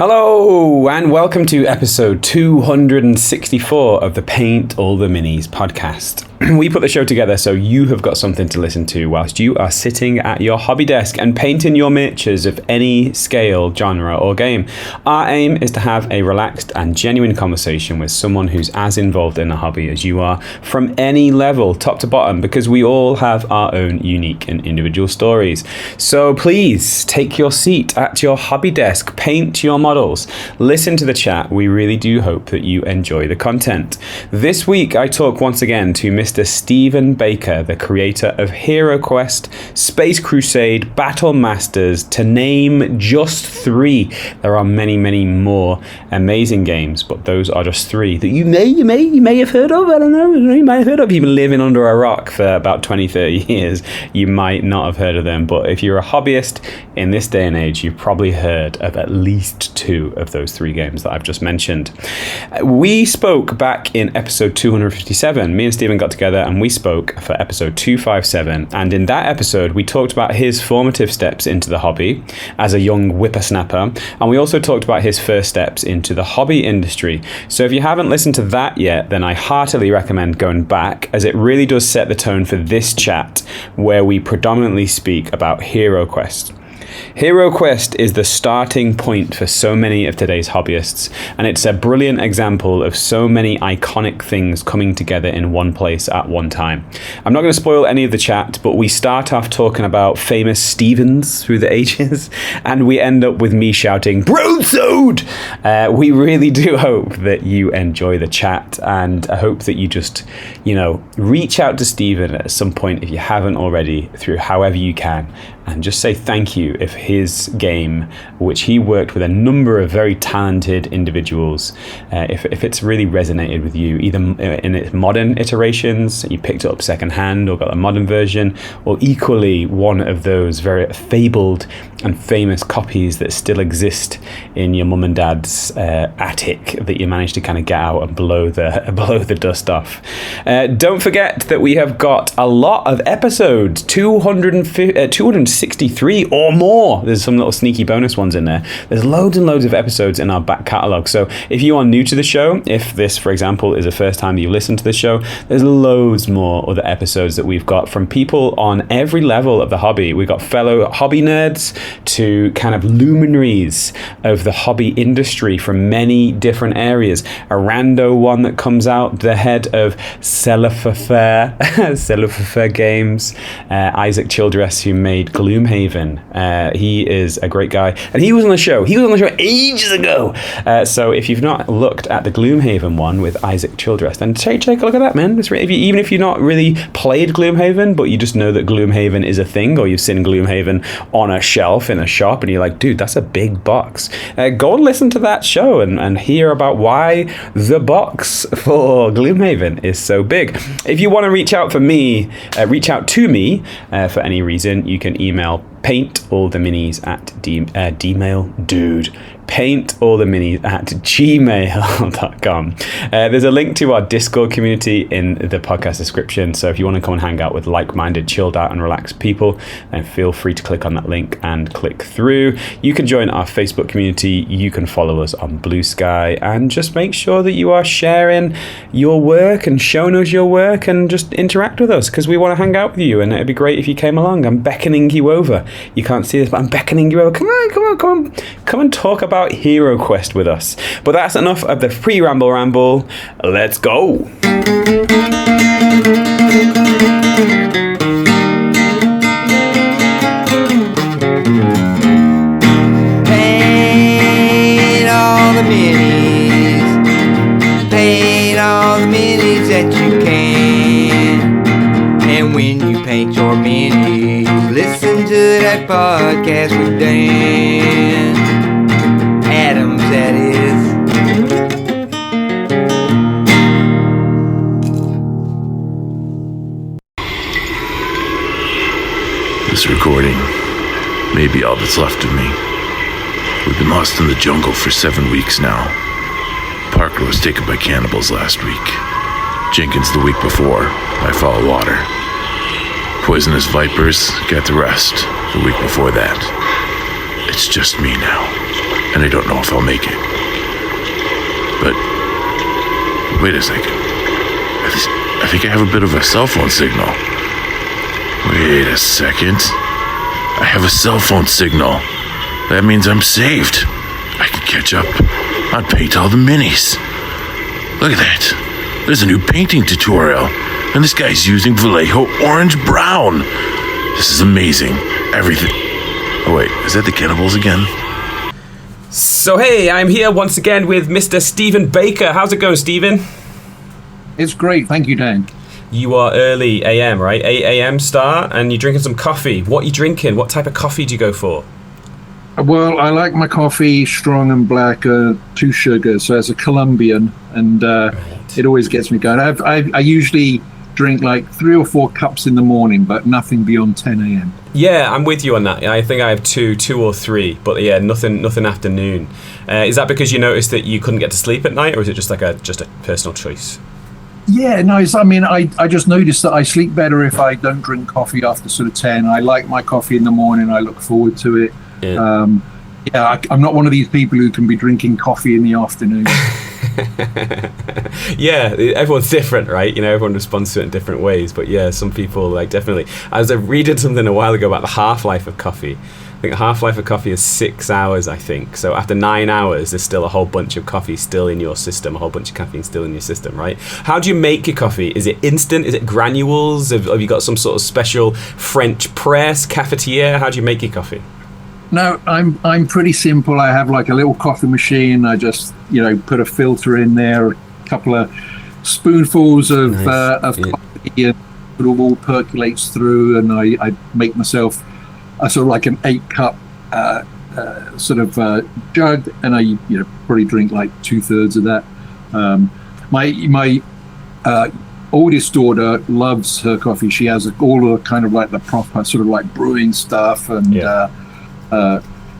Hello and welcome to episode 264 of the Paint All the Minis podcast. We put the show together so you have got something to listen to whilst you are sitting at your hobby desk and painting your miniatures of any scale, genre or game. Our aim is to have a relaxed and genuine conversation with someone who's as involved in the hobby as you are, from any level, top to bottom, because we all have our own unique and individual stories. So please take your seat at your hobby desk, paint your models, listen to the chat. We really do hope that you enjoy the content. This week I talk once again to Mr. Stephen Baker, the creator of Heroquest, Space Crusade, Battle Masters, to name just three. There are many, many more amazing games, but those are just three that you may have heard of. I don't know, you might have heard of. You've been living under a rock for about 20-30 years. You might not have heard of them, but if you're a hobbyist in this day and age, you've probably heard of at least two of those three games that I've just mentioned. We spoke back in episode 257. Me and Stephen got together and we spoke for episode 257, and in that episode we talked about his formative steps into the hobby as a young whippersnapper, and we also talked about his first steps into the hobby industry. So if you haven't listened to that yet, then I heartily recommend going back, as it really does set the tone for this chat where we predominantly speak about Heroquest. Heroquest is the starting point for so many of today's hobbyists, and it's a brilliant example of so many iconic things coming together in one place at one time. I'm not going to spoil any of the chat, but we start off talking about famous Stevens through the ages, and we end up with me shouting, "BRODESODE!" We really do hope that you enjoy the chat, and I hope that you just, reach out to Stephen at some point if you haven't already, through however you can, and just say thank you if his game, which he worked with a number of very talented individuals, if it's really resonated with you, either in its modern iterations, you picked it up secondhand or got a modern version, or equally one of those very fabled and famous copies that still exist in your mum and dad's attic that you managed to kind of get out and blow the dust off. Don't forget that we have got a lot of episodes, 263 or more. There's some little sneaky bonus ones in there. There's loads and loads of episodes in our back catalogue. So if you are new to the show, if this, for example, is the first time you listen to the show, there's loads more other episodes that we've got from people on every level of the hobby. We've got fellow hobby nerds to kind of luminaries of the hobby industry from many different areas. A rando one that comes out, the head of Cellofair Games, Isaac Childress, who made Gloomhaven. He is a great guy, and he was on the show ages ago. So if you've not looked at the Gloomhaven one with Isaac Childress, then take a look at that, man. Even if you've not really played Gloomhaven, but you just know that Gloomhaven is a thing, or you've seen Gloomhaven on a shelf in a shop and you're like, dude, that's a big box, go and listen to that show and hear about why the box for Gloomhaven is so big. If you want to reach out to me for any reason, you can email paintalltheminis at gmail.com. There's a link to our Discord community in the podcast description, so if you want to come and hang out with like-minded, chilled out and relaxed people, then feel free to click on that link and click through. You can join our Facebook community, you can follow us on Blue Sky, and just make sure that you are sharing your work and showing us your work and just interact with us, because we want to hang out with you, and it'd be great if you came along. I'm beckoning you over. You can't see this, but I'm beckoning you over. Come and talk about Heroquest with us. But that's enough of the pre-ramble. Let's go. Paint all the minis. Paint all the minis that you can. And when you paint your minis, listen to that podcast with Dan Adams, that is. This recording may be all that's left of me. We've been lost in the jungle for 7 weeks now. Parker was taken by cannibals last week. Jenkins the week before by foul water. Poisonous vipers got the rest the week before that. It's just me now. and I don't know if I'll make it. But wait a second. I think I have a bit of a cell phone signal. Wait a second. I have a cell phone signal. That means I'm saved. I can catch up on Paint All the Minis. Look at that. There's a new painting tutorial, and this guy's using Vallejo Orange Brown. This is amazing. Everything. Oh wait, is that the cannibals again? So hey, I'm here once again with Mr. Stephen Baker. How's it going, Stephen? It's great, thank you, Dan. You are early AM, right? 8 AM start, and you're drinking some coffee. What are you drinking? What type of coffee do you go for? Well, I like my coffee strong and black, 2 sugars, so it's a Colombian, and it always gets me going. I usually drink like 3 or 4 cups in the morning, but nothing beyond 10 AM. Yeah, I'm with you on that. I think I have two or three, but yeah, nothing afternoon. Is that because you noticed that you couldn't get to sleep at night, or is it just like a personal choice? Yeah, no, I just noticed that I sleep better if I don't drink coffee after sort of 10. I like my coffee in the morning. I look forward to it. Yeah. I'm not one of these people who can be drinking coffee in the afternoon. Yeah, everyone's different, right? You know, everyone responds to it in different ways. But yeah, some people like definitely. I was reading something a while ago about the half-life of coffee. I think the half-life of coffee is 6 hours, I think. So after 9 hours, there's still a whole bunch of coffee still in your system, a whole bunch of caffeine still in your system, right? How do you make your coffee? Is it instant? Is it granules? Have you got some sort of special French press, cafetiere? How do you make your coffee? No, I'm pretty simple. I have like a little coffee machine. I just put a filter in there, a couple of spoonfuls of coffee, and it all percolates through. And I make myself a sort of like an 8-cup jug, and I probably drink like 2/3 of that. My oldest daughter loves her coffee. She has all the kind of like the proper sort of like brewing stuff, and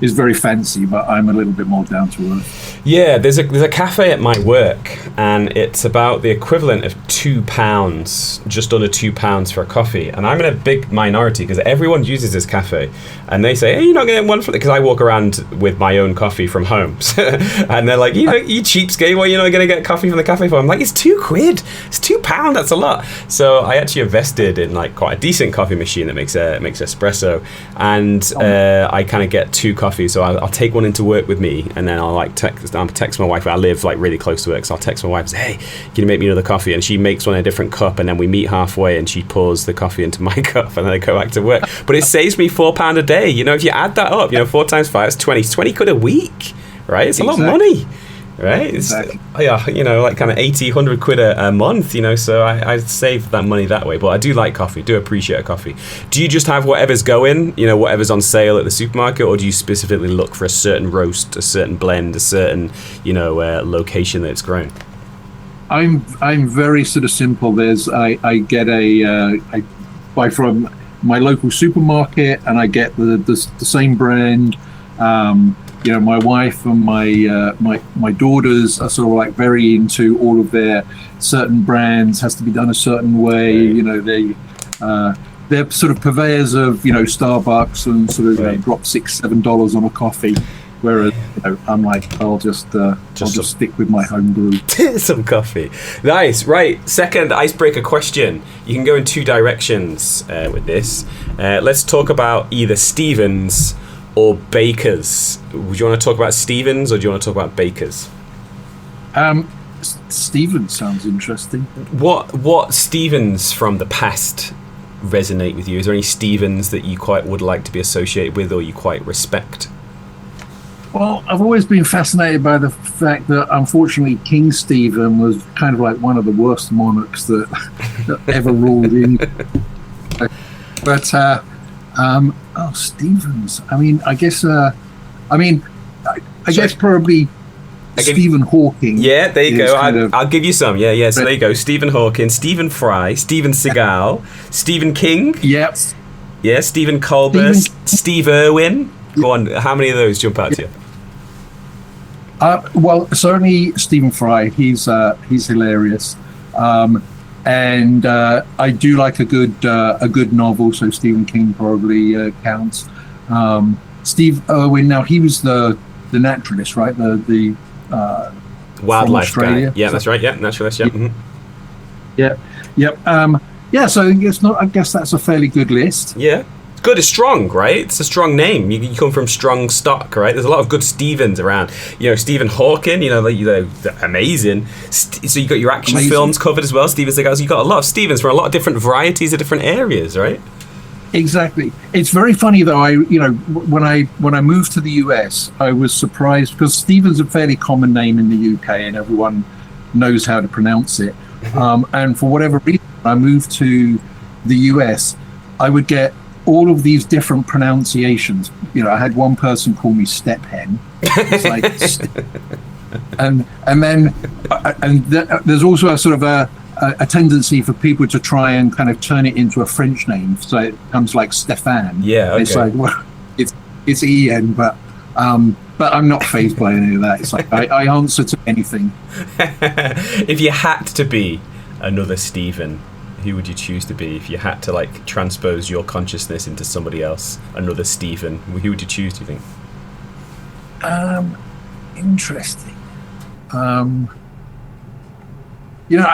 is very fancy, but I'm a little bit more down to earth. Yeah, there's a cafe at my work, and it's about the equivalent of £2, just under £2 for a coffee. And I'm in a big minority because everyone uses this cafe, and they say, "Hey, you're not getting one for it," because I walk around with my own coffee from home, and they're like, "You cheapskate, what, you're not going to get coffee from the cafe for?" I'm like, "It's £2. It's £2. That's a lot." So I actually invested in like quite a decent coffee machine that makes espresso, and I kind of get 2 coffees. So I'll take one into work with me, and then I'll like text my wife. I live like really close to work, so I'll text my wife and say, "Hey, can you make me another coffee?" And she makes one in a different cup, and then we meet halfway, and she pours the coffee into my cup, and then I go back to work. But it saves me £4 a day. If you add that up, 4 times 5 is 20 quid a week, right? It's a lot of money. Right? Exactly. Like kind of 100 quid a month, so I save that money that way. But I do like coffee, do appreciate a coffee. Do you just have whatever's going, whatever's on sale at the supermarket, or do you specifically look for a certain roast, a certain blend, a certain, location that it's grown? I'm very sort of simple. I buy from my local supermarket, and I get the same brand. My wife and my daughters are sort of like very into all of their certain brands. Has to be done a certain way. They're sort of purveyors of Starbucks, and sort of drop $6-7 on a coffee. Whereas I'm like, I'll just stick with my home brew. Some coffee. Nice. Right. Second icebreaker question. You can go in 2 directions with this. Let's talk about either Stevens or Bakers. Would you want to talk about Stevens, or do you want to talk about Bakers? Stevens sounds interesting. What Stevens from the past resonate with you? Is there any Stevens that you quite would like to be associated with, or you quite respect? Well, I've always been fascinated by the fact that, unfortunately, King Stephen was kind of like one of the worst monarchs that ever ruled in. But Stevens. I guess probably Stephen Hawking. Yeah, there you go. I'll give you some. Yeah. So there you go. Stephen Hawking, Stephen Fry, Steven Seagal, Stephen King. Yep. Yeah, Stephen Colbert, Steve Irwin. Go on. How many of those jump out to you? Well, certainly Stephen Fry. He's hilarious. And I do like a good novel, so Stephen King probably counts. Steve Irwin. Now he was the naturalist, right? The Wildlife from Australia. guy. Yeah, that's right. Yeah, naturalist. Yeah. Mhm. Yep. So it's not. I guess that's a fairly good list. Yeah. It's good. It's strong, right? It's a strong name. You come from strong stock, right? There's a lot of good Stevens around. Stephen Hawking, amazing. So you got your action films covered as well, Steven Seagal. So you got a lot of Stevens from a lot of different varieties of different areas, right? Exactly. It's very funny though. When I moved to the US, I was surprised because Stephen's a fairly common name in the UK and everyone knows how to pronounce it. And for whatever reason, when I moved to the US, I would get all of these different pronunciations. I had one person call me Step Hen. It's like, there's also a sort of a tendency for people to try and kind of turn it into a French name, so it becomes like Stéphane. Yeah, okay. It's like, well, it's En, but I'm not fazed by any of that. It's like I answer to anything. If you had to be another Stephen, who would you choose to be? If you had to transpose your consciousness into somebody else, another Stephen, who would you choose? Do you think? Interesting. I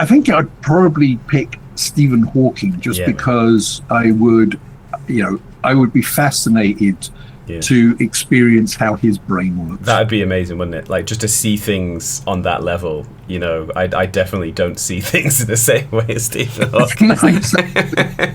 think I'd probably pick Stephen Hawking just because I would be fascinated to experience how his brain works. That'd be amazing, wouldn't it? Just to see things on that level. I definitely don't see things in the same way as Stephen Hawking. No, exactly.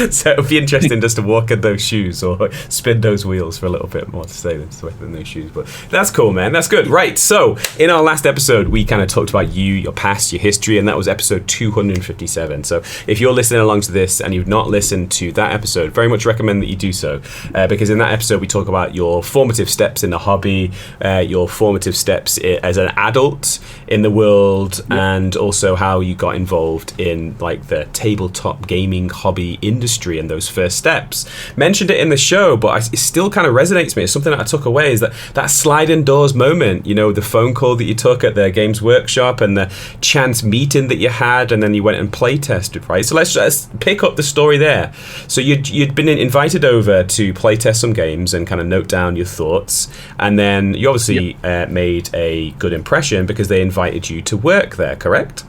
So it'd be interesting just to walk in those shoes or spin those wheels for a little bit more to stay in those shoes. But that's cool, man. That's good. Right. So in our last episode, we kind of talked about you, your past, your history, and that was episode 257. So if you're listening along to this and you've not listened to that episode, very much recommend that you do so, because in that episode we talk about your formative steps in the hobby, your formative steps as an adult in the world, and also how you got involved in the tabletop gaming hobby industry and those first steps. Mentioned it in the show, but it still kind of resonates with me. It's something that I took away, is that sliding doors moment, the phone call that you took at the Games Workshop and the chance meeting that you had, and then you went and play tested, right? So let's just pick up the story there. So you'd been invited over to play test some games and kind of note down your thoughts, and then you obviously made a good impression because they invited you to work there, correct?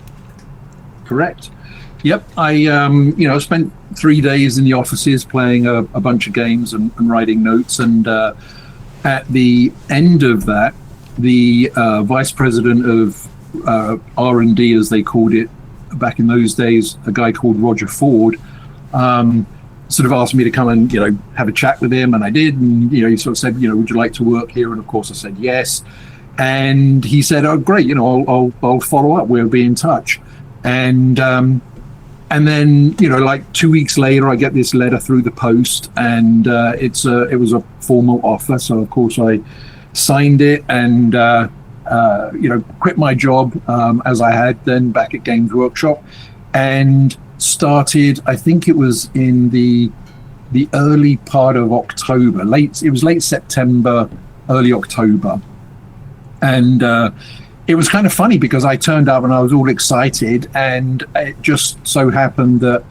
Correct. Yep. I spent 3 days in the offices playing a bunch of games and writing notes, and at the end of that, the vice president of R&D, as they called it back in those days, a guy called Roger Ford, sort of asked me to come and have a chat with him, and I did. And he sort of said, would you like to work here? And of course I said yes. And he said, oh great, I'll follow up, we'll be in touch. And then 2 weeks later, I get this letter through the post, and it was a formal offer. So of course I signed it and quit my job as I had then back at Games Workshop, and started, I think it was in the early part of October, it was late September, early October. And it was kind of funny because I turned up and I was all excited, and it just so happened that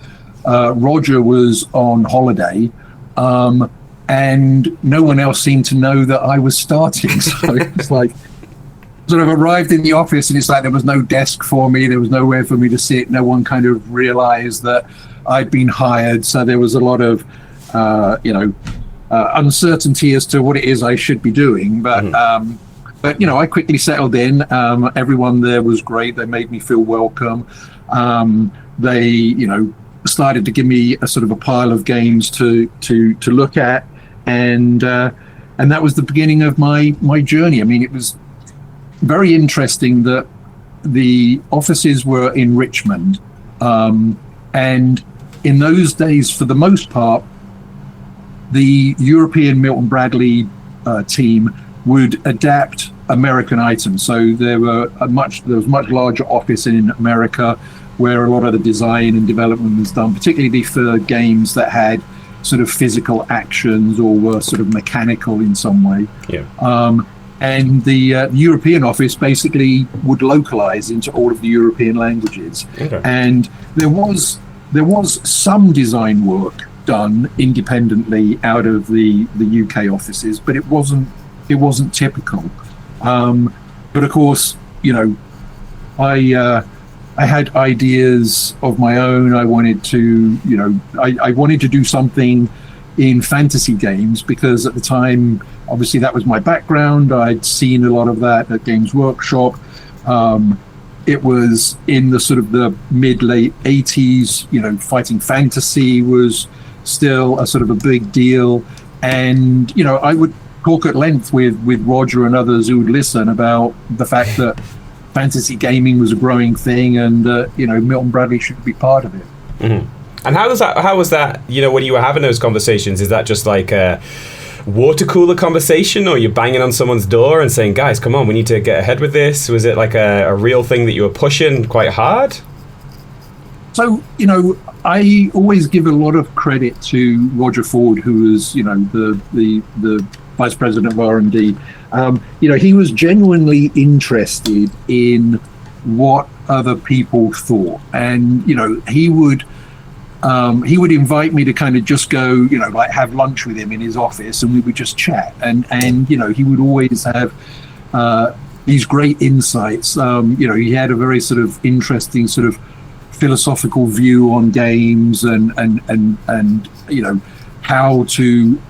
Roger was on holiday, and no one else seemed to know that I was starting. So it's sort of arrived in the office, and it's there was no desk for me, there was nowhere for me to sit, no one kind of realized that I'd been hired. So there was a lot of uncertainty as to what it is I should be doing, but I quickly settled in. Everyone there was great. They made me feel welcome. They started to give me a sort of a pile of games to look at, and that was the beginning of my journey. I mean, it was very interesting that the offices were in Richmond, and in those days, for the most part, the European Milton Bradley team would adapt American items. So there was much larger office in America where a lot of the design and development was done, particularly for games that had sort of physical actions or were sort of mechanical in some way. And the European office basically would localize into all of the European languages. And there was some design work done independently out of the UK offices, but it wasn't wasn't typical. But of course, I had ideas of my own. I wanted to, I wanted to do something in fantasy games, because at the time, obviously, that was my background. I'd seen a lot of that at Games Workshop. It was in the sort of the mid-late 80s, fighting fantasy was still a sort of a big deal. And, I would talk at length with Roger and others who would listen about the fact that fantasy gaming was a growing thing, and, Milton Bradley should be part of it. Mm-hmm. And how was that, when you were having those conversations, is that just like a water cooler conversation, or you're banging on someone's door and saying, guys, come on, we need to get ahead with this? Was it like a real thing that you were pushing quite hard? So, I always give a lot of credit to Roger Ford, who was, the vice president of R&D. He was genuinely interested in what other people thought. And, he would invite me to kind of just go, like have lunch with him in his office, and we would just chat. And he would always have these great insights. He had a very sort of interesting sort of philosophical view on games, and how to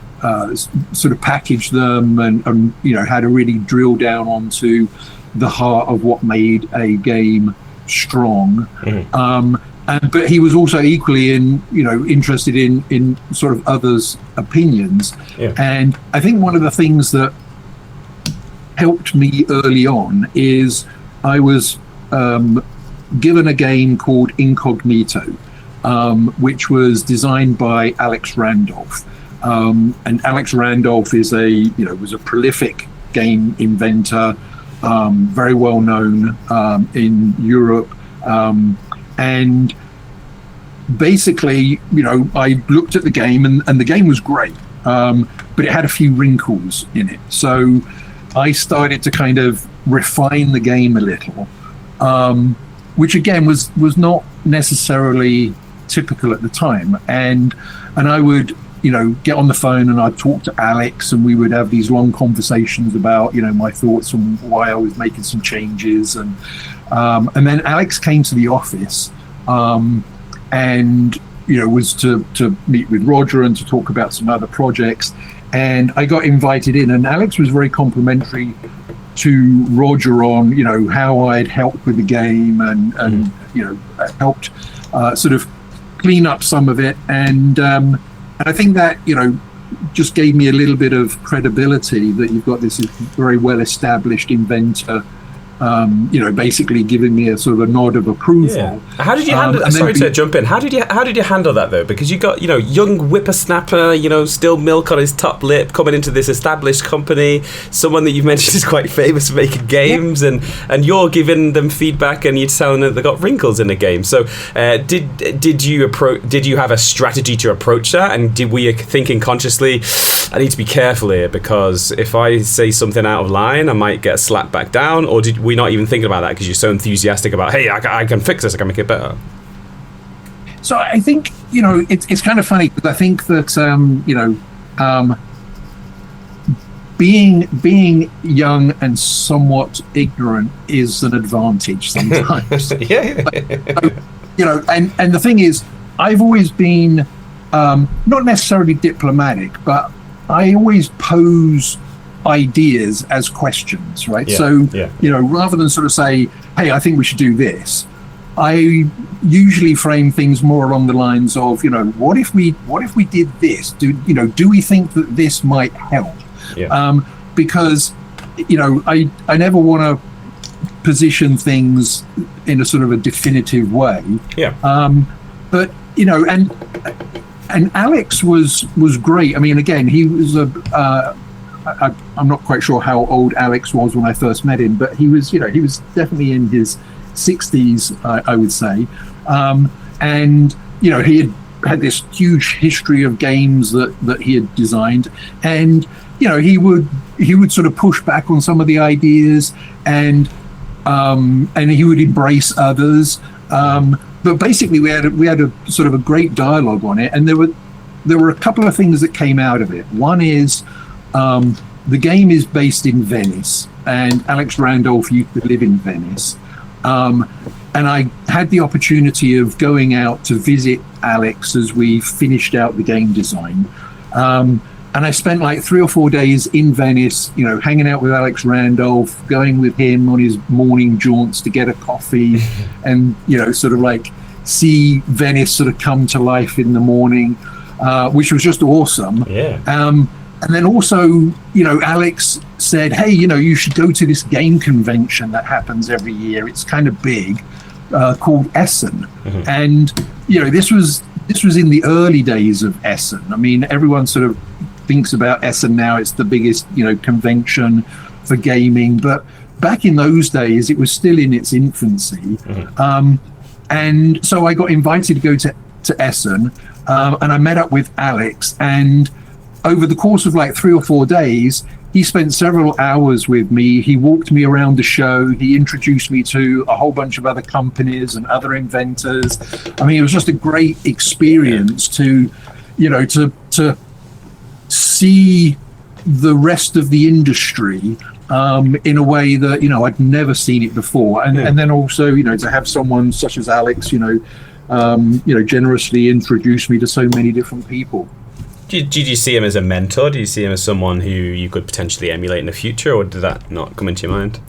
sort of package them, and how to really drill down onto the heart of what made a game strong. Mm-hmm. But he was also equally interested in sort of others' opinions. Yeah. And I think one of the things that helped me early on is I was given a game called Incognito, which was designed by Alex Randolph. And Alex Randolph was a prolific game inventor, very well known in Europe. And basically, I looked at the game, and the game was great, but it had a few wrinkles in it. So I started to kind of refine the game a little, which again was not necessarily typical at the time. And I would, get on the phone, and I'd talk to Alex, and we would have these long conversations about, my thoughts on why I was making some changes. And then Alex came to the office, and was to meet with Roger and to talk about some other projects. And I got invited in, and Alex was very complimentary to Roger on how I'd helped with the game, and helped sort of clean up some of it. And I think that just gave me a little bit of credibility that you've got this very well established inventor, basically giving me a sort of a nod of approval. Yeah. How did you handle? Sorry to jump in. How did you handle that though? Because you got young whippersnapper, still milk on his top lip, coming into this established company, someone that you've mentioned is quite famous for making games, and you're giving them feedback, and you're telling them they got wrinkles in the game. So did you have a strategy to approach that, and were you thinking consciously, I need to be careful here, because if I say something out of line, I might get slapped back down? Or did we not even thinking about that because you're so enthusiastic about, hey, I can fix this, I can make it better? So I think it's kind of funny, because I think that being young and somewhat ignorant is an advantage sometimes. Yeah. And the thing is, I've always been not necessarily diplomatic, but I always pose ideas as questions, right? Yeah, so yeah. Rather than sort of say, hey, I think we should do this, I usually frame things more along the lines of, what if we did this? Do we think that this might help? Yeah. Because I never want to position things in a sort of a definitive way. Yeah. But and Alex was great. I mean, again, he was I'm not quite sure how old Alex was when I first met him, but he was definitely in his 60s, I would say. And he had this huge history of games that he had designed, and he would sort of push back on some of the ideas, and he would embrace others. But basically, we had a sort of a great dialogue on it, and there were a couple of things that came out of it. One is the game is based in Venice, and Alex Randolph used to live in Venice. And I had the opportunity of going out to visit Alex as we finished out the game design. And I spent like 3 or 4 days in Venice, you know, hanging out with Alex Randolph, going with him on his morning jaunts to get a coffee and, you know, sort of like see Venice sort of come to life in the morning, which was just awesome. Yeah. And then also, you know, Alex said, hey, you know, you should go to this game convention that happens every year. It's kind of big, called Essen. And, you know, this was in the early days of Essen. I mean, everyone sort of thinks about Essen now. It's the biggest, you know, convention for gaming. But back in those days, it was still in its infancy. And so I got invited to go to Essen, and I met up with Alex. And over the course of like 3 or 4 days, he spent several hours with me. He walked me around the show. He introduced me to a whole bunch of other companies and other inventors. I mean, it was just a great experience to, you know, to see the rest of the industry in a way that, you know, I'd never seen it before. And then also, you know, to have someone such as Alex, you know, generously introduce me to so many different people. Did you see him as a mentor? Do you see him as someone who you could potentially emulate in the future, or did that not come into your mind?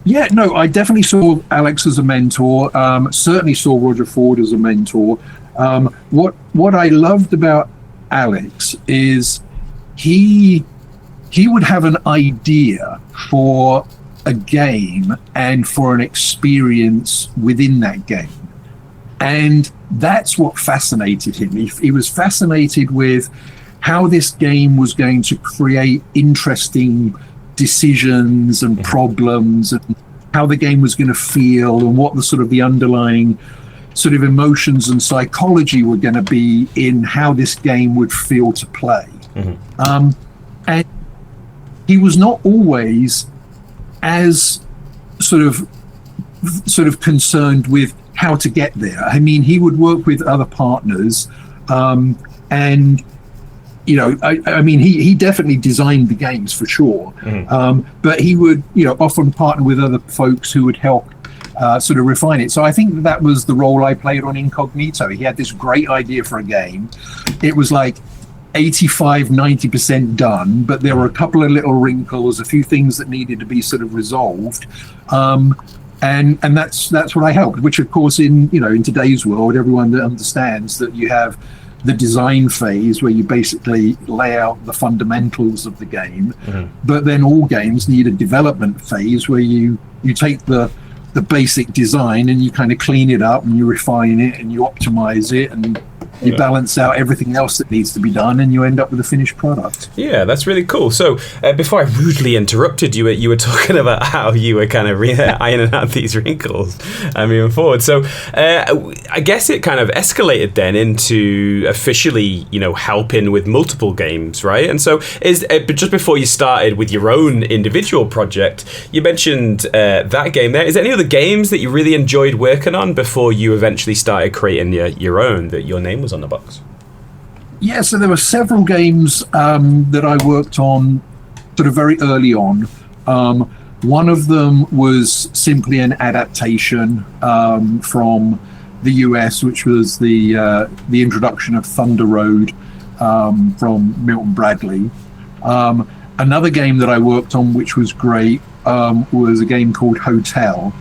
Yeah, no, I definitely saw Alex as a mentor. Certainly saw Roger Ford as a mentor. What I loved about Alex is he would have an idea for a game and for an experience within that game. And that's what fascinated him. He was fascinated with how this game was going to create interesting decisions and problems, and how the game was going to feel, and what the sort of the underlying sort of emotions and psychology were going to be in how this game would feel to play. And he was not always as sort of concerned with how to get there. I mean, he would work with other partners, and you know, I mean, he definitely designed the games for sure, but he would, you know, often partner with other folks who would help sort of refine it. So I think that was the role I played on Incognito. He had this great idea for a game. It was like 85-90% done, but there were a couple of little wrinkles, a few things that needed to be sort of resolved. And that's what I helped, which of course in today's world, everyone that understands that you have the design phase where you basically lay out the fundamentals of the game, but then all games need a development phase where you take the basic design and you kind of clean it up and you refine it and you optimize it and you balance out everything else that needs to be done, and you end up with a finished product. Yeah, that's really cool. So before I rudely interrupted you, you were talking about how you were kind of ironing out these wrinkles moving forward. So I guess it kind of escalated then into officially, helping with multiple games, right? And so just before you started with your own individual project, you mentioned that game there. Is there any other games that you really enjoyed working on before you eventually started creating your own, that your name was on the box? Yeah, so there were several games that I worked on sort of very early on. One of them was simply an adaptation from the US, which was the introduction of Thunder Road from Milton Bradley. Another game that I worked on, which was great, was a game called Hotel.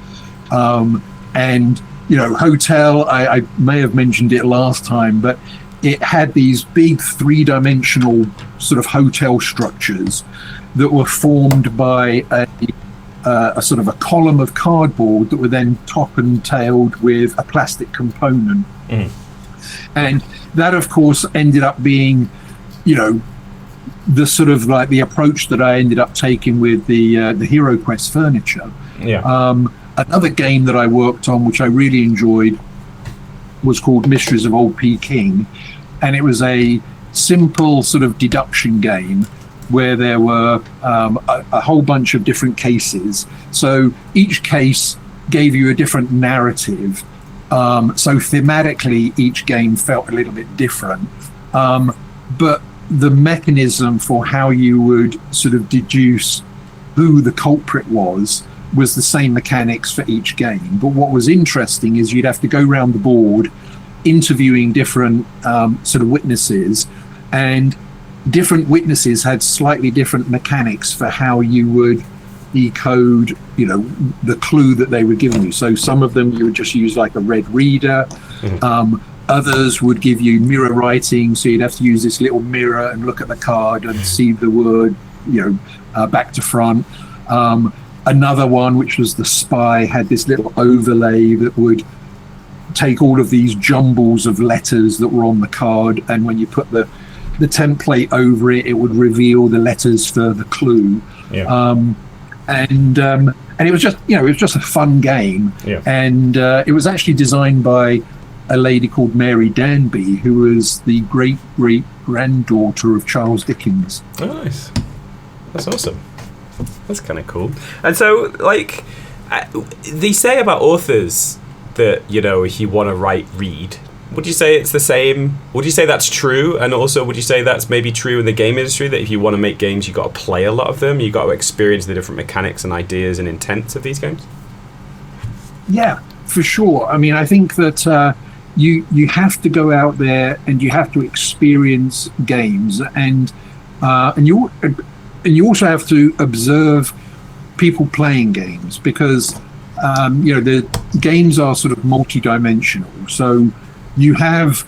And Hotel, I may have mentioned it last time, but it had these big three-dimensional sort of hotel structures that were formed by a sort of a column of cardboard that were then top and tailed with a plastic component. And that, of course, ended up being, the sort of like the approach that I ended up taking with the Heroquest furniture. Another game that I worked on, which I really enjoyed, was called Mysteries of Old Peking, and it was a simple sort of deduction game where there were a whole bunch of different cases. So each case gave you a different narrative. So thematically, each game felt a little bit different. But the mechanism for how you would sort of deduce who the culprit was the same mechanics for each game. But what was interesting is you'd have to go around the board interviewing different sort of witnesses, and different witnesses had slightly different mechanics for how you would decode, you know, the clue that they were giving you. So some of them you would just use like a red reader. Others would give you mirror writing, so you'd have to use this little mirror and look at the card and see the word, you know, back to front. Another one, which was the spy, had this little overlay that would take all of these jumbles of letters that were on the card, and when you put the template over it, it would reveal the letters for the clue. And it was just, you know, it was just a fun game. And it was actually designed by a lady called Mary Danby, who was the great granddaughter of Charles Dickens. Oh, nice. That's awesome. That's kind of cool. And so, like, they say about authors that, you know, if you want to read, would you say it's the same? Would you say that's true? And also, would you say that's maybe true in the game industry, that if you want to make games, you've got to play a lot of them, you've got to experience the different mechanics and ideas and intents of these games? Yeah, for sure. I mean, I think that you have to go out there and you have to experience games, and you also have to observe people playing games, because you know, the games are sort of multi-dimensional. So you have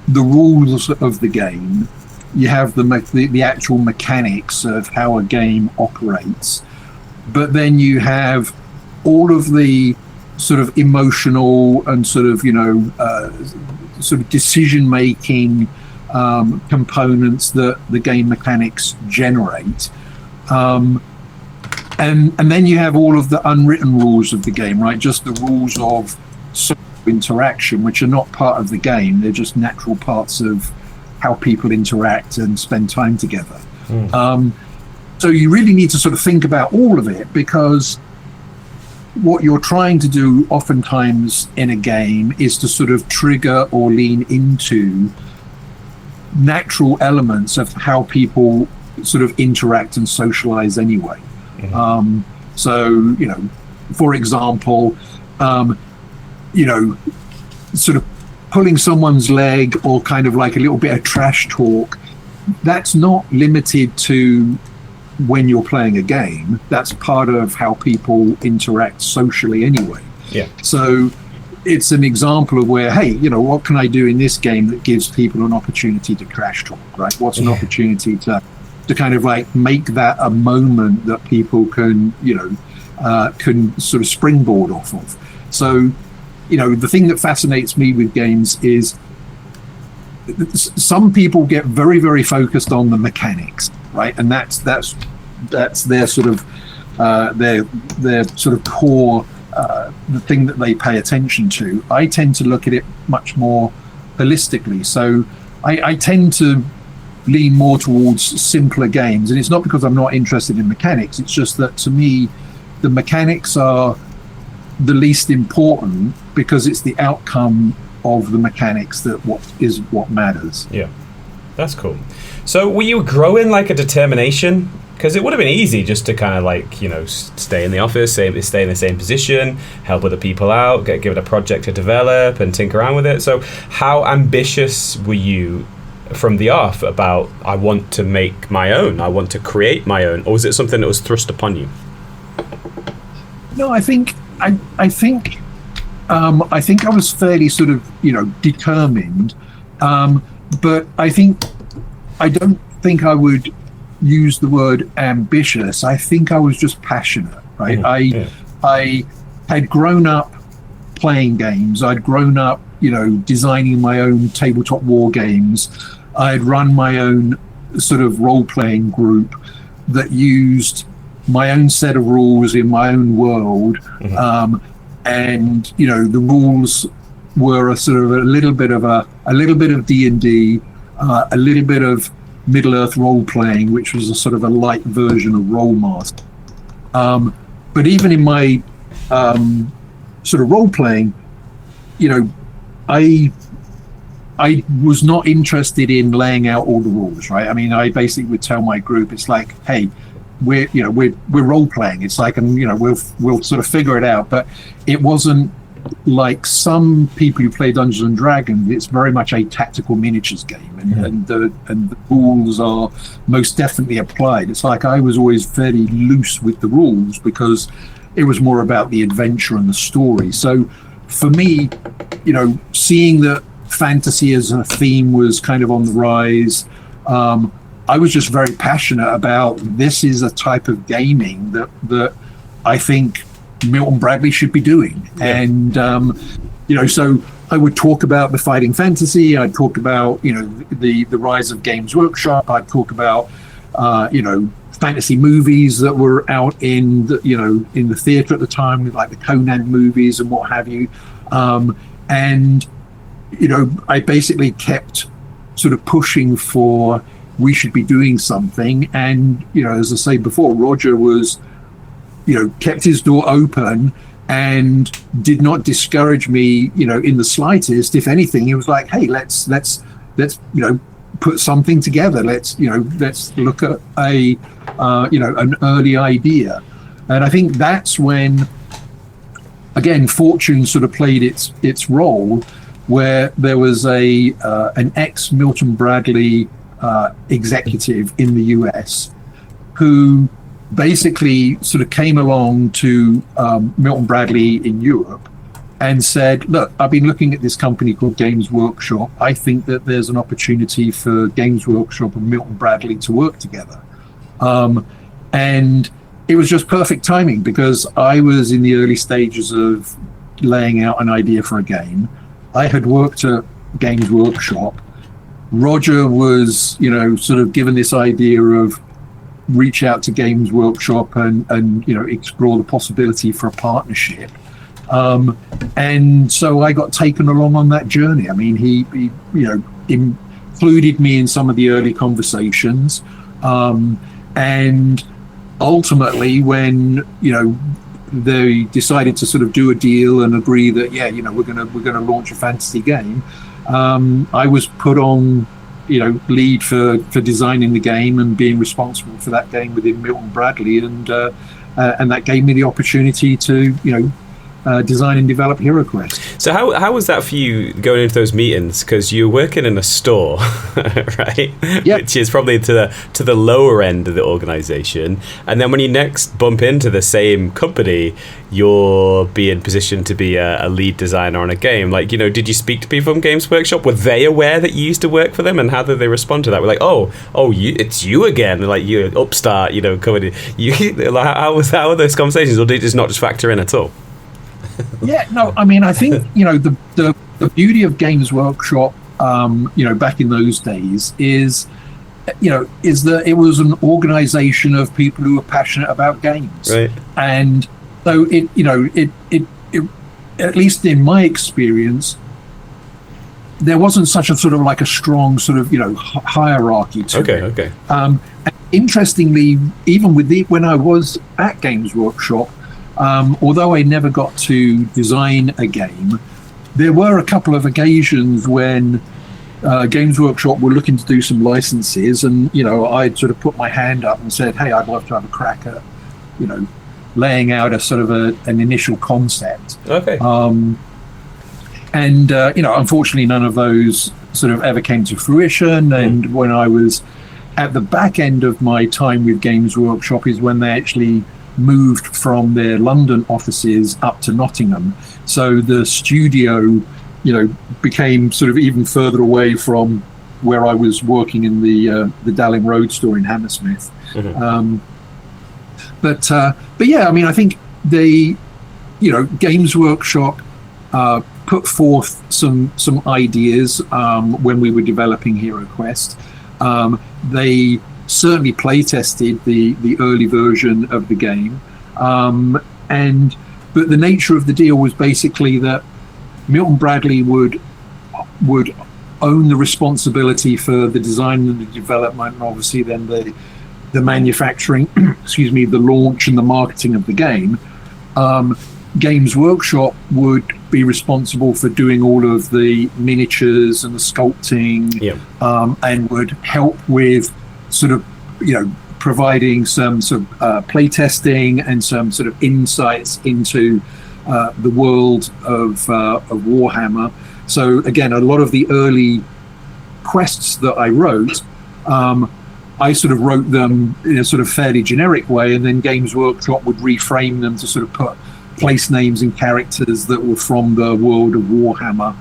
the rules of the game, you have the actual mechanics of how a game operates, but then you have all of the sort of emotional and sort of, you know, sort of decision making components that the game mechanics generate, and then you have all of the unwritten rules of the game, right? Just the rules of social interaction, which are not part of the game, they're just natural parts of how people interact and spend time together. So you really need to sort of think about all of it, because what you're trying to do oftentimes in a game is to sort of trigger or lean into natural elements of how people sort of interact and socialize anyway. So, you know, for example, you know, sort of pulling someone's leg, or kind of like a little bit of trash talk, that's not limited to when you're playing a game. That's part of how people interact socially anyway. So it's an example of where, hey, you know, what can I do in this game that gives people an opportunity to trash talk, right? What's an opportunity to kind of like make that a moment that people can, you know, can sort of springboard off of. So, you know, the thing that fascinates me with games is some people get very, very focused on the mechanics, right? And that's their sort of their sort of core, the thing that they pay attention to. I tend to look at it much more holistically. So I tend to lean more towards simpler games, and it's not because I'm not interested in mechanics. It's just that to me, the mechanics are the least important, because it's the outcome of the mechanics that what matters. Yeah, that's cool. So were you growing like a determination? Because it would have been easy just to kind of like, you know, stay in the office, stay in the same position, help other people out, give it a project to develop and tinker around with it. So how ambitious were you from the off about, I want to make my own, I want to create my own, or was it something that was thrust upon you? No, I think I was fairly sort of, you know, determined, but I don't think I would use the word ambitious. I think I was just passionate, right? I had grown up playing games. I'd grown up, you know, designing my own tabletop war games. I had run my own sort of role-playing group that used my own set of rules in my own world. And, you know, the rules were a sort of a little bit of D&D, a little bit of Middle-earth role-playing, which was a sort of a light version of Rollmaster. But even in my sort of role-playing, you know, I I was not interested in laying out all the rules, right? I mean, I basically would tell my group, it's like, hey, we're role playing. It's like, and we'll sort of figure it out. But it wasn't like some people who play Dungeons and Dragons. It's very much a tactical miniatures game, and the rules are most definitely applied. It's like I was always very loose with the rules because it was more about the adventure and the story. So for me, seeing that fantasy as a theme was kind of on the rise, I was just very passionate about this is a type of gaming that I think Milton Bradley should be doing. And so I would talk about the fighting fantasy, I'd talk about the rise of Games Workshop, I'd talk about fantasy movies that were out in the theater at the time, like the Conan movies and what have you, and I basically kept sort of pushing for we should be doing something. And as I say before, Roger was kept his door open and did not discourage me in the slightest. If anything, he was like, hey, let's put something together, let's look at an early idea. And I think that's when again fortune sort of played its role, where there was an ex Milton Bradley executive in the US who basically sort of came along to Milton Bradley in Europe and said, look, I've been looking at this company called Games Workshop. I think that there's an opportunity for Games Workshop and Milton Bradley to work together. And it was just perfect timing because I was in the early stages of laying out an idea for a game. I had worked at Games Workshop. Roger was, sort of given this idea of reach out to Games Workshop and explore the possibility for a partnership. And so I got taken along on that journey. I mean, he included me in some of the early conversations. And ultimately when, they decided to sort of do a deal and agree that, we're going to launch a fantasy game. I was put on, lead for designing the game and being responsible for that game within Milton Bradley, and that gave me the opportunity to, design and develop Heroquest. So how was that for you going into those meetings? Because you're working in a store, right? Yep. Which is probably to the lower end of the organization. And then when you next bump into the same company, you're being positioned to be a lead designer on a game. Like, did you speak to people from Games Workshop? Were they aware that you used to work for them? And how did they respond to that? We're like, it's you again. Like, you're upstart, coming in. How are those conversations? Or did it just not factor in at all? Yeah, no, I mean, I think, the beauty of Games Workshop, back in those days is that it was an organization of people who were passionate about games. Right. And so it at least in my experience, there wasn't such a sort of like a strong sort of, hierarchy to it. Okay. And interestingly, even when I was at Games Workshop, although I never got to design a game, there were a couple of occasions when Games Workshop were looking to do some licenses, and I'd sort of put my hand up and said, hey, I'd love to have a crack at laying out a sort of an initial concept. Okay. And unfortunately none of those sort of ever came to fruition. And when I was at the back end of my time with Games Workshop is when they actually moved from their London offices up to Nottingham. So the studio, became sort of even further away from where I was working in the Dalling Road store in Hammersmith. Mm-hmm. But yeah, I mean, I think Games Workshop put forth some ideas when we were developing Heroquest. They certainly play tested the early version of the game, but the nature of the deal was basically that Milton Bradley would own the responsibility for the design and the development, and obviously then the manufacturing, the launch and the marketing of the game. Games Workshop would be responsible for doing all of the miniatures and the sculpting, and would help with sort of, providing some sort of playtesting and some sort of insights into the world of Warhammer. So again, a lot of the early quests that I wrote, I sort of wrote them in a sort of fairly generic way, and then Games Workshop would reframe them to sort of put place names and characters that were from the world of Warhammer,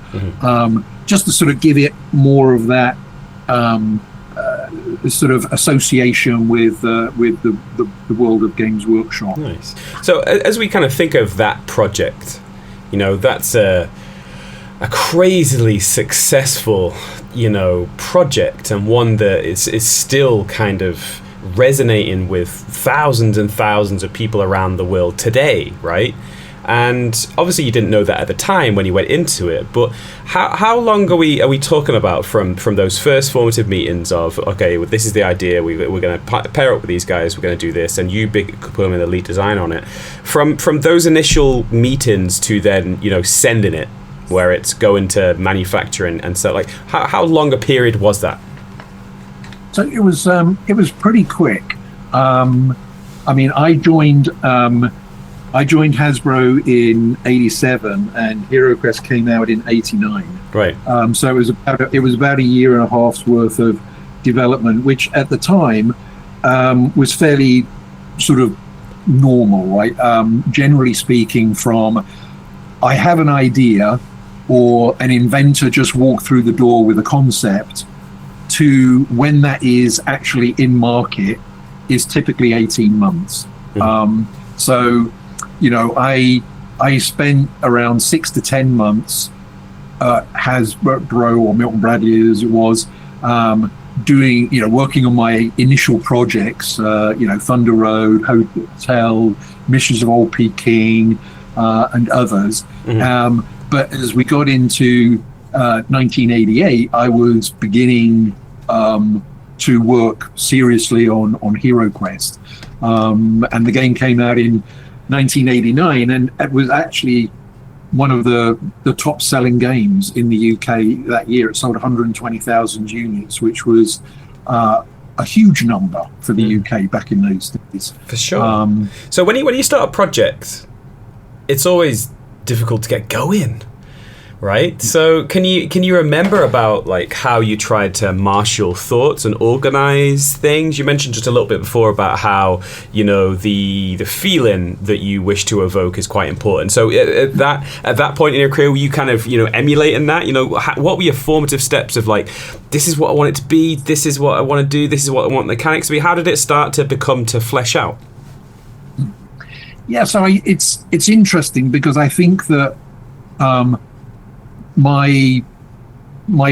just to sort of give it more of that sort of association with the world of Games Workshop. Nice. So as we kind of think of that project, that's a crazily successful, project, and one that is still kind of resonating with thousands and thousands of people around the world today, right? And obviously you didn't know that at the time when you went into it, but how long are we talking about from those first formative meetings of, okay, well, this is the idea, we're going to pair up with these guys, we're going to do this, and you becoming the lead design on it, from those initial meetings to then sending it, where it's going to manufacturing and stuff, like how long a period was that? So it was pretty quick. I joined Hasbro in '87, and Heroquest came out in '89. Right. So it was about a year and a half's worth of development, which at the time was fairly sort of normal, right? Generally speaking, from I have an idea, or an inventor just walked through the door with a concept, to when that is actually in market is typically 18 months. So, I spent around 6 to 10 months Hasbro, or Milton Bradley as it was, working on my initial projects, Thunder Road, Hotel, Missions of Old Peking, and others. But as we got into 1988, I was beginning to work seriously on Heroquest. And the game came out in 1989, and it was actually one of the top selling games in the UK that year. It sold 120,000 units, which was a huge number for the UK back in those days. For sure. So when you start a project, it's always difficult to get going, right? So can you remember about like how you tried to marshal thoughts and organize things? You mentioned just a little bit before about how the feeling that you wish to evoke is quite important. So at that point in your career, were you kind of emulating that? What were your formative steps of like, this is what I want it to be, this is what I want to do, this is what I want the mechanics to be? How did it start to flesh out? Yeah, so it's interesting because I think that my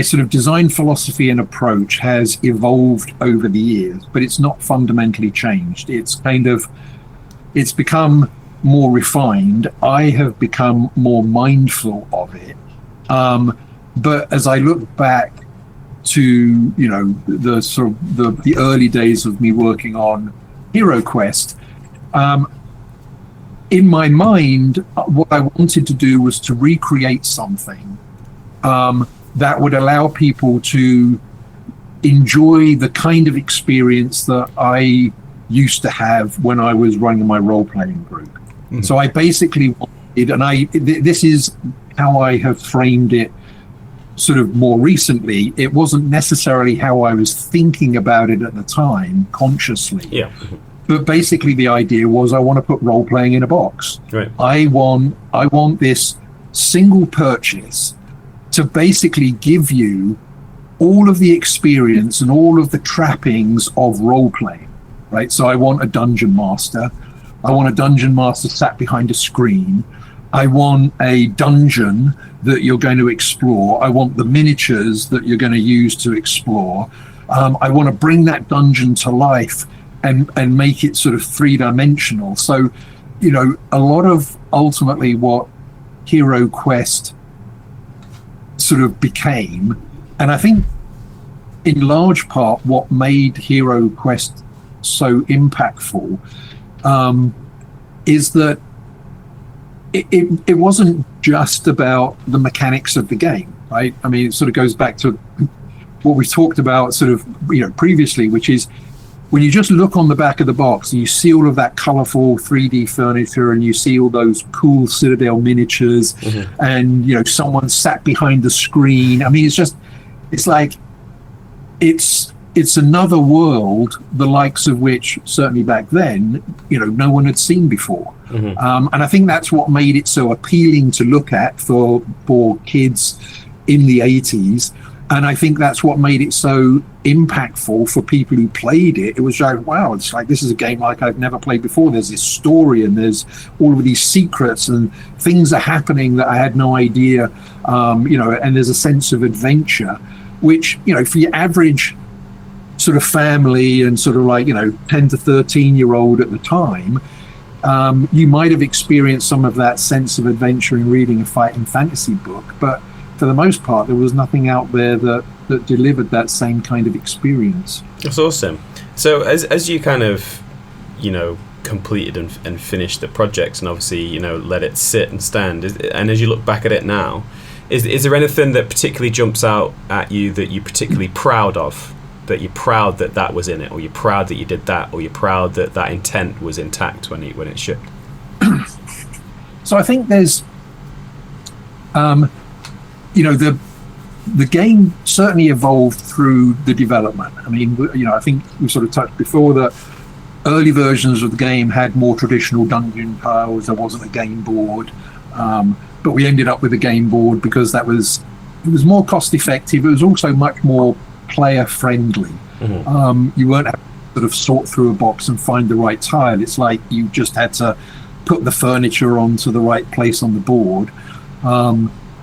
sort of design philosophy and approach has evolved over the years, but it's not fundamentally changed. It's become more refined. I have become more mindful of it. But as I look back to the sort of the early days of me working on Heroquest, in my mind, what I wanted to do was to recreate something that would allow people to enjoy the kind of experience that I used to have when I was running my role-playing group. So I basically wanted, and this is how I have framed it sort of more recently. It wasn't necessarily how I was thinking about it at the time, consciously. Yeah. But basically the idea was I want to put role-playing in a box. Right. I want this single purchase to basically give you all of the experience and all of the trappings of role-playing, right? So I want a dungeon master. I want a dungeon master sat behind a screen. I want a dungeon that you're going to explore. I want the miniatures that you're going to use to explore. I want to bring that dungeon to life and make it sort of three-dimensional. So, a lot of ultimately what Heroquest sort of became, and I think in large part what made Heroquest so impactful, is that it wasn't just about the mechanics of the game, right? I mean, it sort of goes back to what we talked about sort of, previously, which is when you just look on the back of the box and you see all of that colorful 3D furniture and you see all those cool Citadel miniatures, and, someone sat behind the screen. I mean, it's another world, the likes of which certainly back then, no one had seen before. And I think that's what made it so appealing to look at for kids in the 80s. And I think that's what made it so impactful for people who played it. It was like, wow, it's like, this is a game like I've never played before. There's this story and there's all of these secrets and things are happening that I had no idea, and there's a sense of adventure, which, for your average sort of family and sort of like, 10 to 13-year-old at the time, you might have experienced some of that sense of adventure in reading a fighting fantasy book, but for the most part, there was nothing out there that delivered that same kind of experience. That's awesome. So as you kind of, completed and finished the projects and obviously, let it sit and stand, and as you look back at it now, is there anything that particularly jumps out at you that you're particularly proud of? That you're proud that was in it, or you're proud that you did that, or you're proud that intent was intact when it shipped? So I think there's, the game certainly evolved through the development. I mean, I think we sort of touched before that early versions of the game had more traditional dungeon tiles. There wasn't a game board, but we ended up with a game board because it was more cost effective. It was also much more player friendly. You weren't having to sort of sort through a box and find the right tile. It's like you just had to put the furniture onto the right place on the board.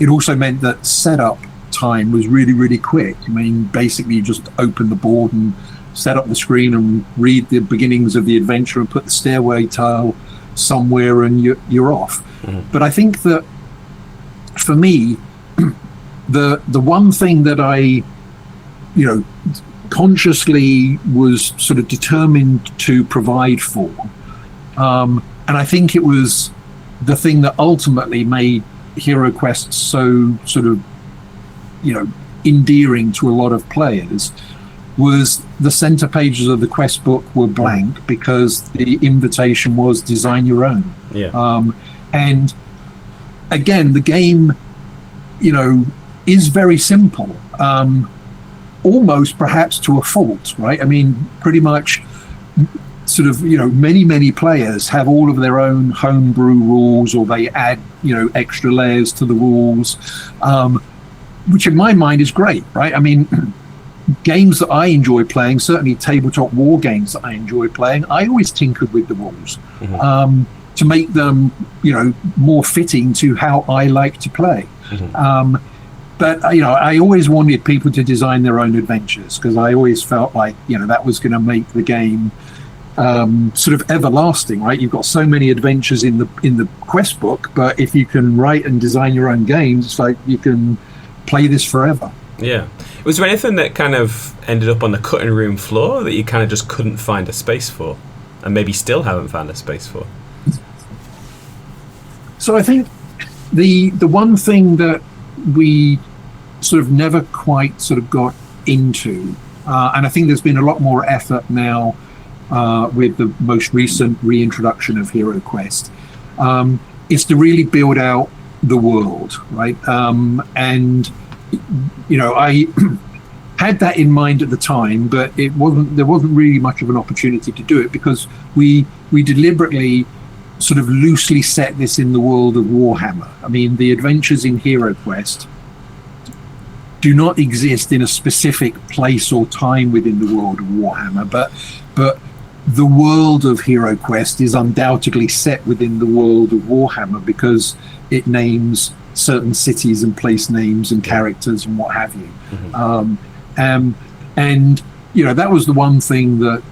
It also meant that setup time was really, really quick. I mean, basically you just open the board and set up the screen and read the beginnings of the adventure and put the stairway tile somewhere and you're off. But I think that for me, the one thing that I consciously was sort of determined to provide for, and I think it was the thing that ultimately made Heroquest so sort of endearing to a lot of players, was the center pages of the quest book were blank because the invitation was design your own. And again, the game is very simple, almost perhaps to a fault, right? I mean, pretty much sort of, many players have all of their own homebrew rules, or they add, extra layers to the rules, which in my mind is great, right? I mean, games that I enjoy playing, certainly tabletop war games that I enjoy playing, I always tinkered with the rules to make them, more fitting to how I like to play. But, I always wanted people to design their own adventures because I always felt like, that was going to make the game sort of everlasting, right? You've got so many adventures in the quest book, but if you can write and design your own games, it's like you can play this forever. Yeah. Was there anything that kind of ended up on the cutting room floor that you kind of just couldn't find a space for, and maybe still haven't found a space for? So I think the one thing that we sort of never quite sort of got into, and I think there's been a lot more effort now with the most recent reintroduction of Heroquest, is to really build out the world, right? And I had that in mind at the time, but there wasn't really much of an opportunity to do it because we deliberately sort of loosely set this in the world of Warhammer. I mean, the adventures in Heroquest do not exist in a specific place or time within the world of Warhammer, but the world of Heroquest is undoubtedly set within the world of Warhammer because it names certain cities and place names and characters and what have you. And that was the one thing that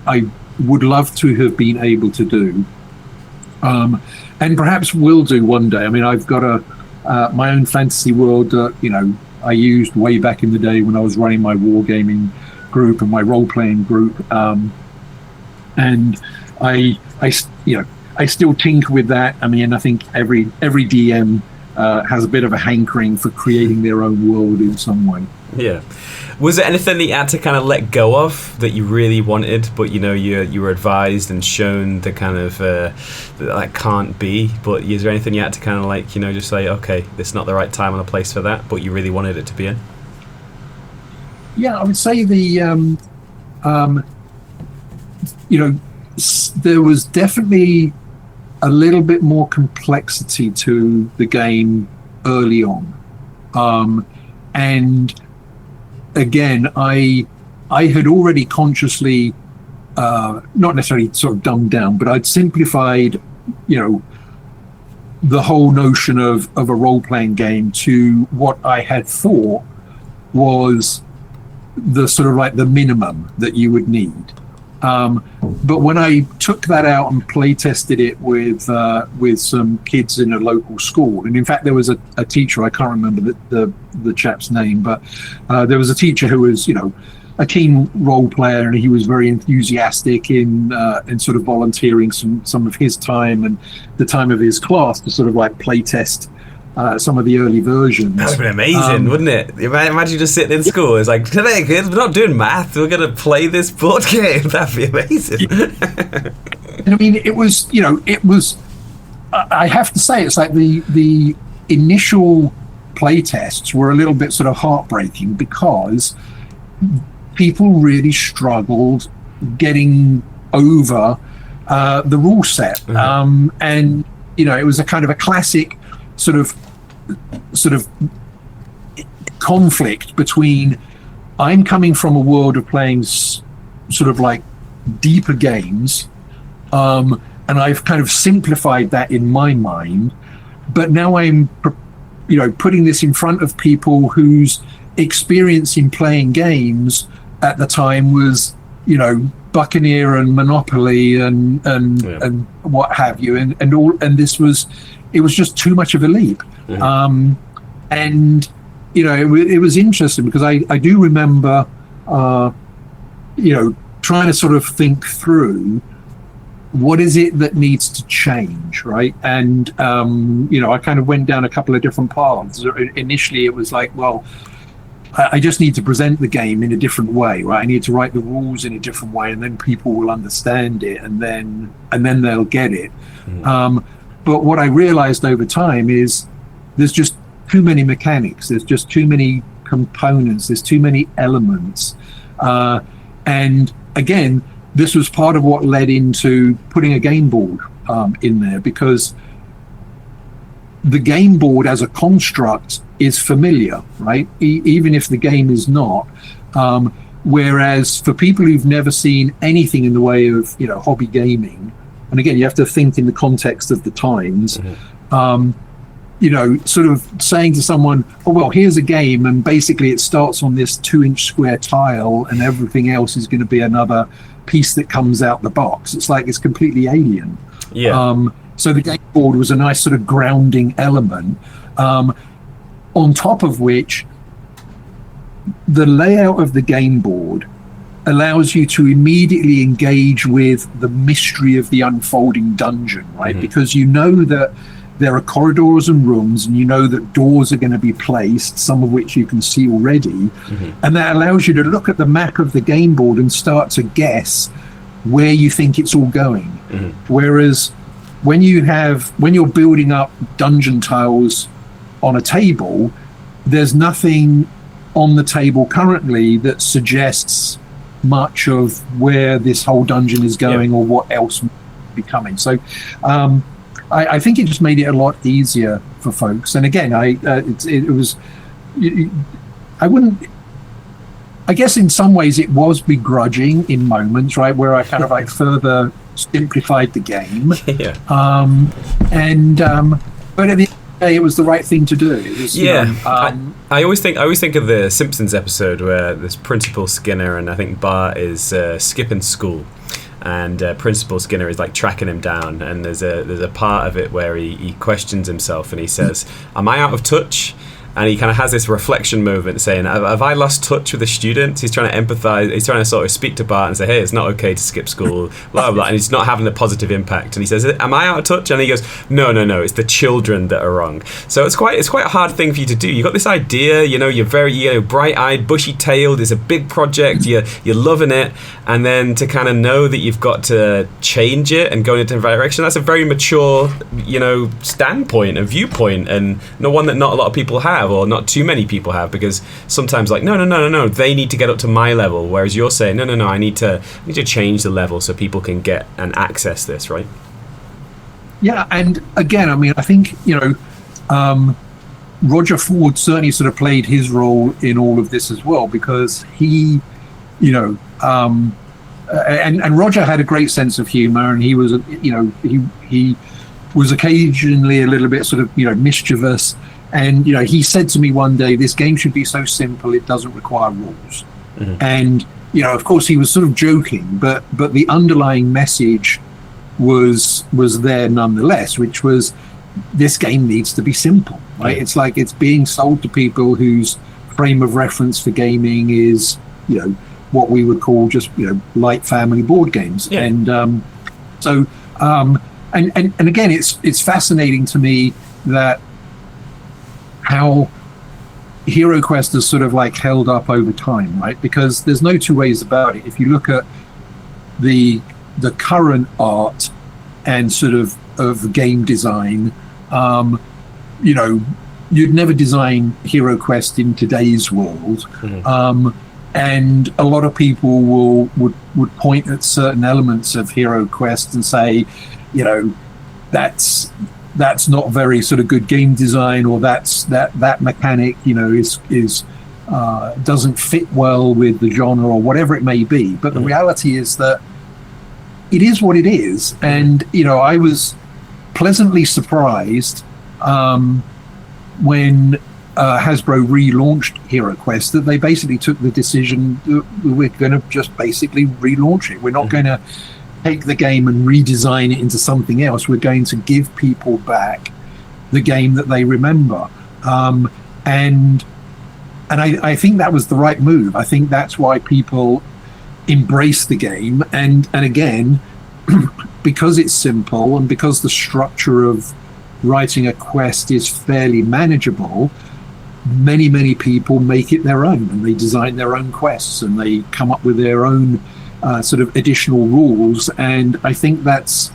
I would love to have been able to do, and perhaps will do one day. I mean, I've got my own fantasy world that I used way back in the day when I was running my wargaming group and my role-playing group, and I I still tinker with that. I mean, I think every DM has a bit of a hankering for creating their own world in some way. Yeah. Was there anything that you had to kind of let go of that you really wanted, but you were advised and shown the kind of that can't be? But is there anything you had to kind of like just say, okay, this is not the right time or the place for that, but you really wanted it to be in? Yeah, I would say there was definitely a little bit more complexity to the game early on, and again, I had already consciously, not necessarily sort of dumbed down, but I'd simplified, the whole notion of a role-playing game to what I had thought was the sort of like the minimum that you would need. But when I took that out and play tested it with some kids in a local school, and in fact there was a teacher, I can't remember the chap's name, but there was a teacher who was a keen role player, and he was very enthusiastic in sort of volunteering some of his time and the time of his class to sort of like play test some of the early versions. That would be amazing, wouldn't it? Imagine just sitting in school. It's like, today, kids, we're not doing math. We're going to play this board game. That'd be amazing. I mean, it was. I have to say, it's like the initial play tests were a little bit sort of heartbreaking because people really struggled getting over the rule set, and it was a kind of a classic sort of conflict between I'm coming from a world of playing sort of like deeper games, and I've kind of simplified that in my mind, but now I'm putting this in front of people whose experience in playing games at the time was Buccaneer and Monopoly and what have you, and this was. It was just too much of a leap. And it was interesting because I do remember trying to sort of think through what is it that needs to change, right? And I kind of went down a couple of different paths. Initially it was like, well, I just need to present the game in a different way, right? I need to write the rules in a different way, and then people will understand it, and then they'll get it. But what I realized over time is there's just too many mechanics. There's just too many components. There's too many elements. And again, this was part of what led into putting a game board in there, because the game board as a construct is familiar, right? Even if the game is not. Whereas for people who've never seen anything in the way of hobby gaming, and again, you have to think in the context of the times, sort of saying to someone, oh, well, here's a game, and basically it starts on this 2-inch square tile, and everything else is going to be another piece that comes out the box. It's like it's completely alien. Yeah. So the game board was a nice sort of grounding element, on top of which the layout of the game board allows you to immediately engage with the mystery of the unfolding dungeon, right? Because that there are corridors and rooms, and that doors are going to be placed, some of which you can see already, and that allows you to look at the map of the game board and start to guess where you think it's all going. Whereas when you're building up dungeon tiles on a table, there's nothing on the table currently that suggests much of where this whole dungeon is going or what else might be coming. So I think it just made it a lot easier for folks. And again, I guess in some ways it was begrudging in moments, right, where I kind of like further simplified the game. But at the end of the day, it was the right thing to do. It was, I always think of the Simpsons episode where there's Principal Skinner and I think Bart is skipping school, and Principal Skinner is like tracking him down, and there's a part of it where he questions himself and he says, "Am I out of touch?" and he kind of has this reflection moment saying, have I lost touch with the students? He's trying to empathize, he's trying to sort of speak to Bart and say, hey, it's not okay to skip school, blah, blah, and it's not having a positive impact. And he says, am I out of touch? And he goes, no, it's the children that are wrong. So it's quite a hard thing for you to do. You've got this idea, you're very bright-eyed, bushy-tailed, it's a big project, you're loving it, and then to kind of know that you've got to change it and go in a different direction, that's a very mature, standpoint and viewpoint, and one that not a lot of people have, or not too many people have, because sometimes no, they need to get up to my level, whereas you're saying no, I need to change the level so people can get and access this, right? Yeah, and again, I mean, I think Roger Ford certainly sort of played his role in all of this as well, because he, and Roger had a great sense of humor, and he was, he was occasionally a little bit sort of, mischievous. And, he said to me one day, this game should be so simple, it doesn't require rules. Mm-hmm. And, of course, he was sort of joking, but the underlying message was there nonetheless, which was this game needs to be simple, right? It's like it's being sold to people whose frame of reference for gaming is, what we would call just, light family board games. Yeah. And and again, it's fascinating to me that how Heroquest has sort of like held up over time, right? Because there's no two ways about it. If you look at the current art and sort of game design, you'd never design Heroquest in today's world. Mm-hmm. And a lot of people would point at certain elements of Heroquest and say, that's not very sort of good game design, or that mechanic, is doesn't fit well with the genre, or whatever it may be. But the reality is that it is what it is. And, I was pleasantly surprised when Hasbro relaunched Heroquest that they basically took the decision that we're going to just basically relaunch it. We're not going to take the game and redesign it into something else. We're going to give people back the game that they remember. And I think that was the right move. I think that's why people embrace the game. And again, because it's simple and because the structure of writing a quest is fairly manageable, many people make it their own, and they design their own quests, and they come up with their own sort of additional rules. And I think that's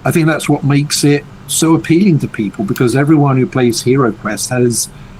what makes it so appealing to people, because everyone who plays Heroquest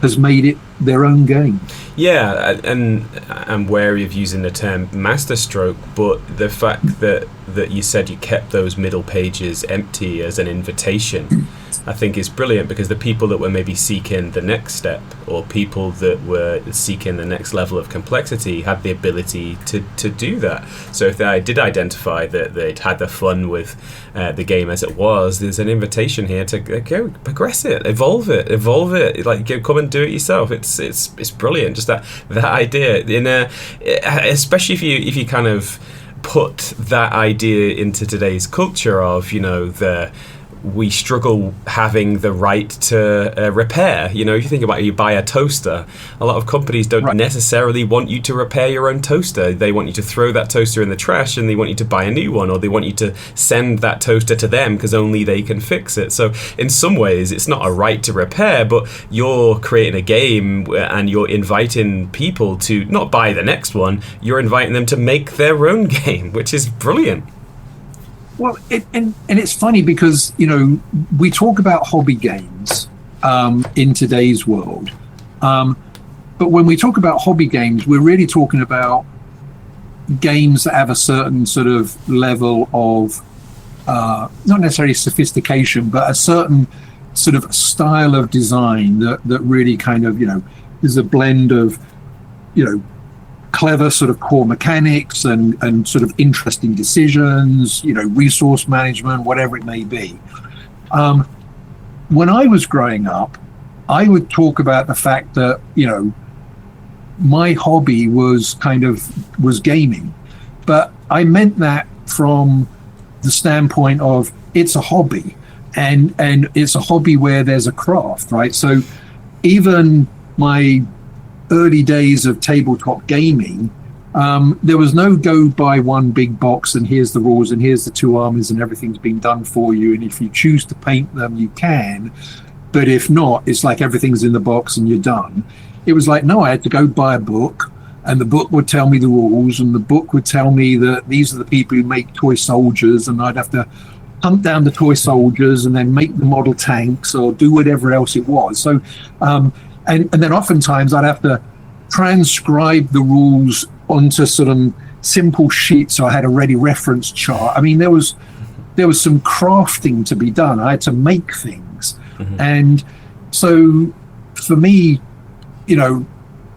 has made it their own game. Yeah, and I'm wary of using the term masterstroke, but the fact that you said you kept those middle pages empty as an invitation, I think is brilliant, because the people that were maybe seeking the next step, or people that were seeking the next level of complexity, had the ability to do that. So if they did identify that they'd had the fun with the game as it was, there's an invitation here to go progress it, evolve it, like come and do it yourself. It's brilliant, just that idea, especially if you kind of put that idea into today's culture of we struggle having the right to repair. If you think about it, you buy a toaster, a lot of companies don't necessarily want you to repair your own toaster. They want you to throw that toaster in the trash, and they want you to buy a new one, or they want you to send that toaster to them because only they can fix it. So in some ways, it's not a right to repair, but you're creating a game and you're inviting people to not buy the next one, you're inviting them to make their own game, which is brilliant. Well, and it's funny because, we talk about hobby games in today's world. But when we talk about hobby games, we're really talking about games that have a certain sort of level of, not necessarily sophistication, but a certain sort of style of design that really kind of, is a blend of, clever sort of core mechanics and sort of interesting decisions, resource management, whatever it may be. When I was growing up, I would talk about the fact that, my hobby was gaming, but I meant that from the standpoint of it's a hobby, and it's a hobby where there's a craft, right? So even my early days of tabletop gaming, there was no go buy one big box and here's the rules and here's the 2 armies and everything's been done for you, and if you choose to paint them you can, but if not, it's like everything's in the box and you're done. It was like, no, I had to go buy a book, and the book would tell me the rules, and the book would tell me that these are the people who make toy soldiers, and I'd have to hunt down the toy soldiers and then make the model tanks or do whatever else it was. So and then oftentimes I'd have to transcribe the rules onto sort of simple sheets, so I had a ready reference chart. I mean, there was some crafting to be done. I had to make things. And so for me, you know,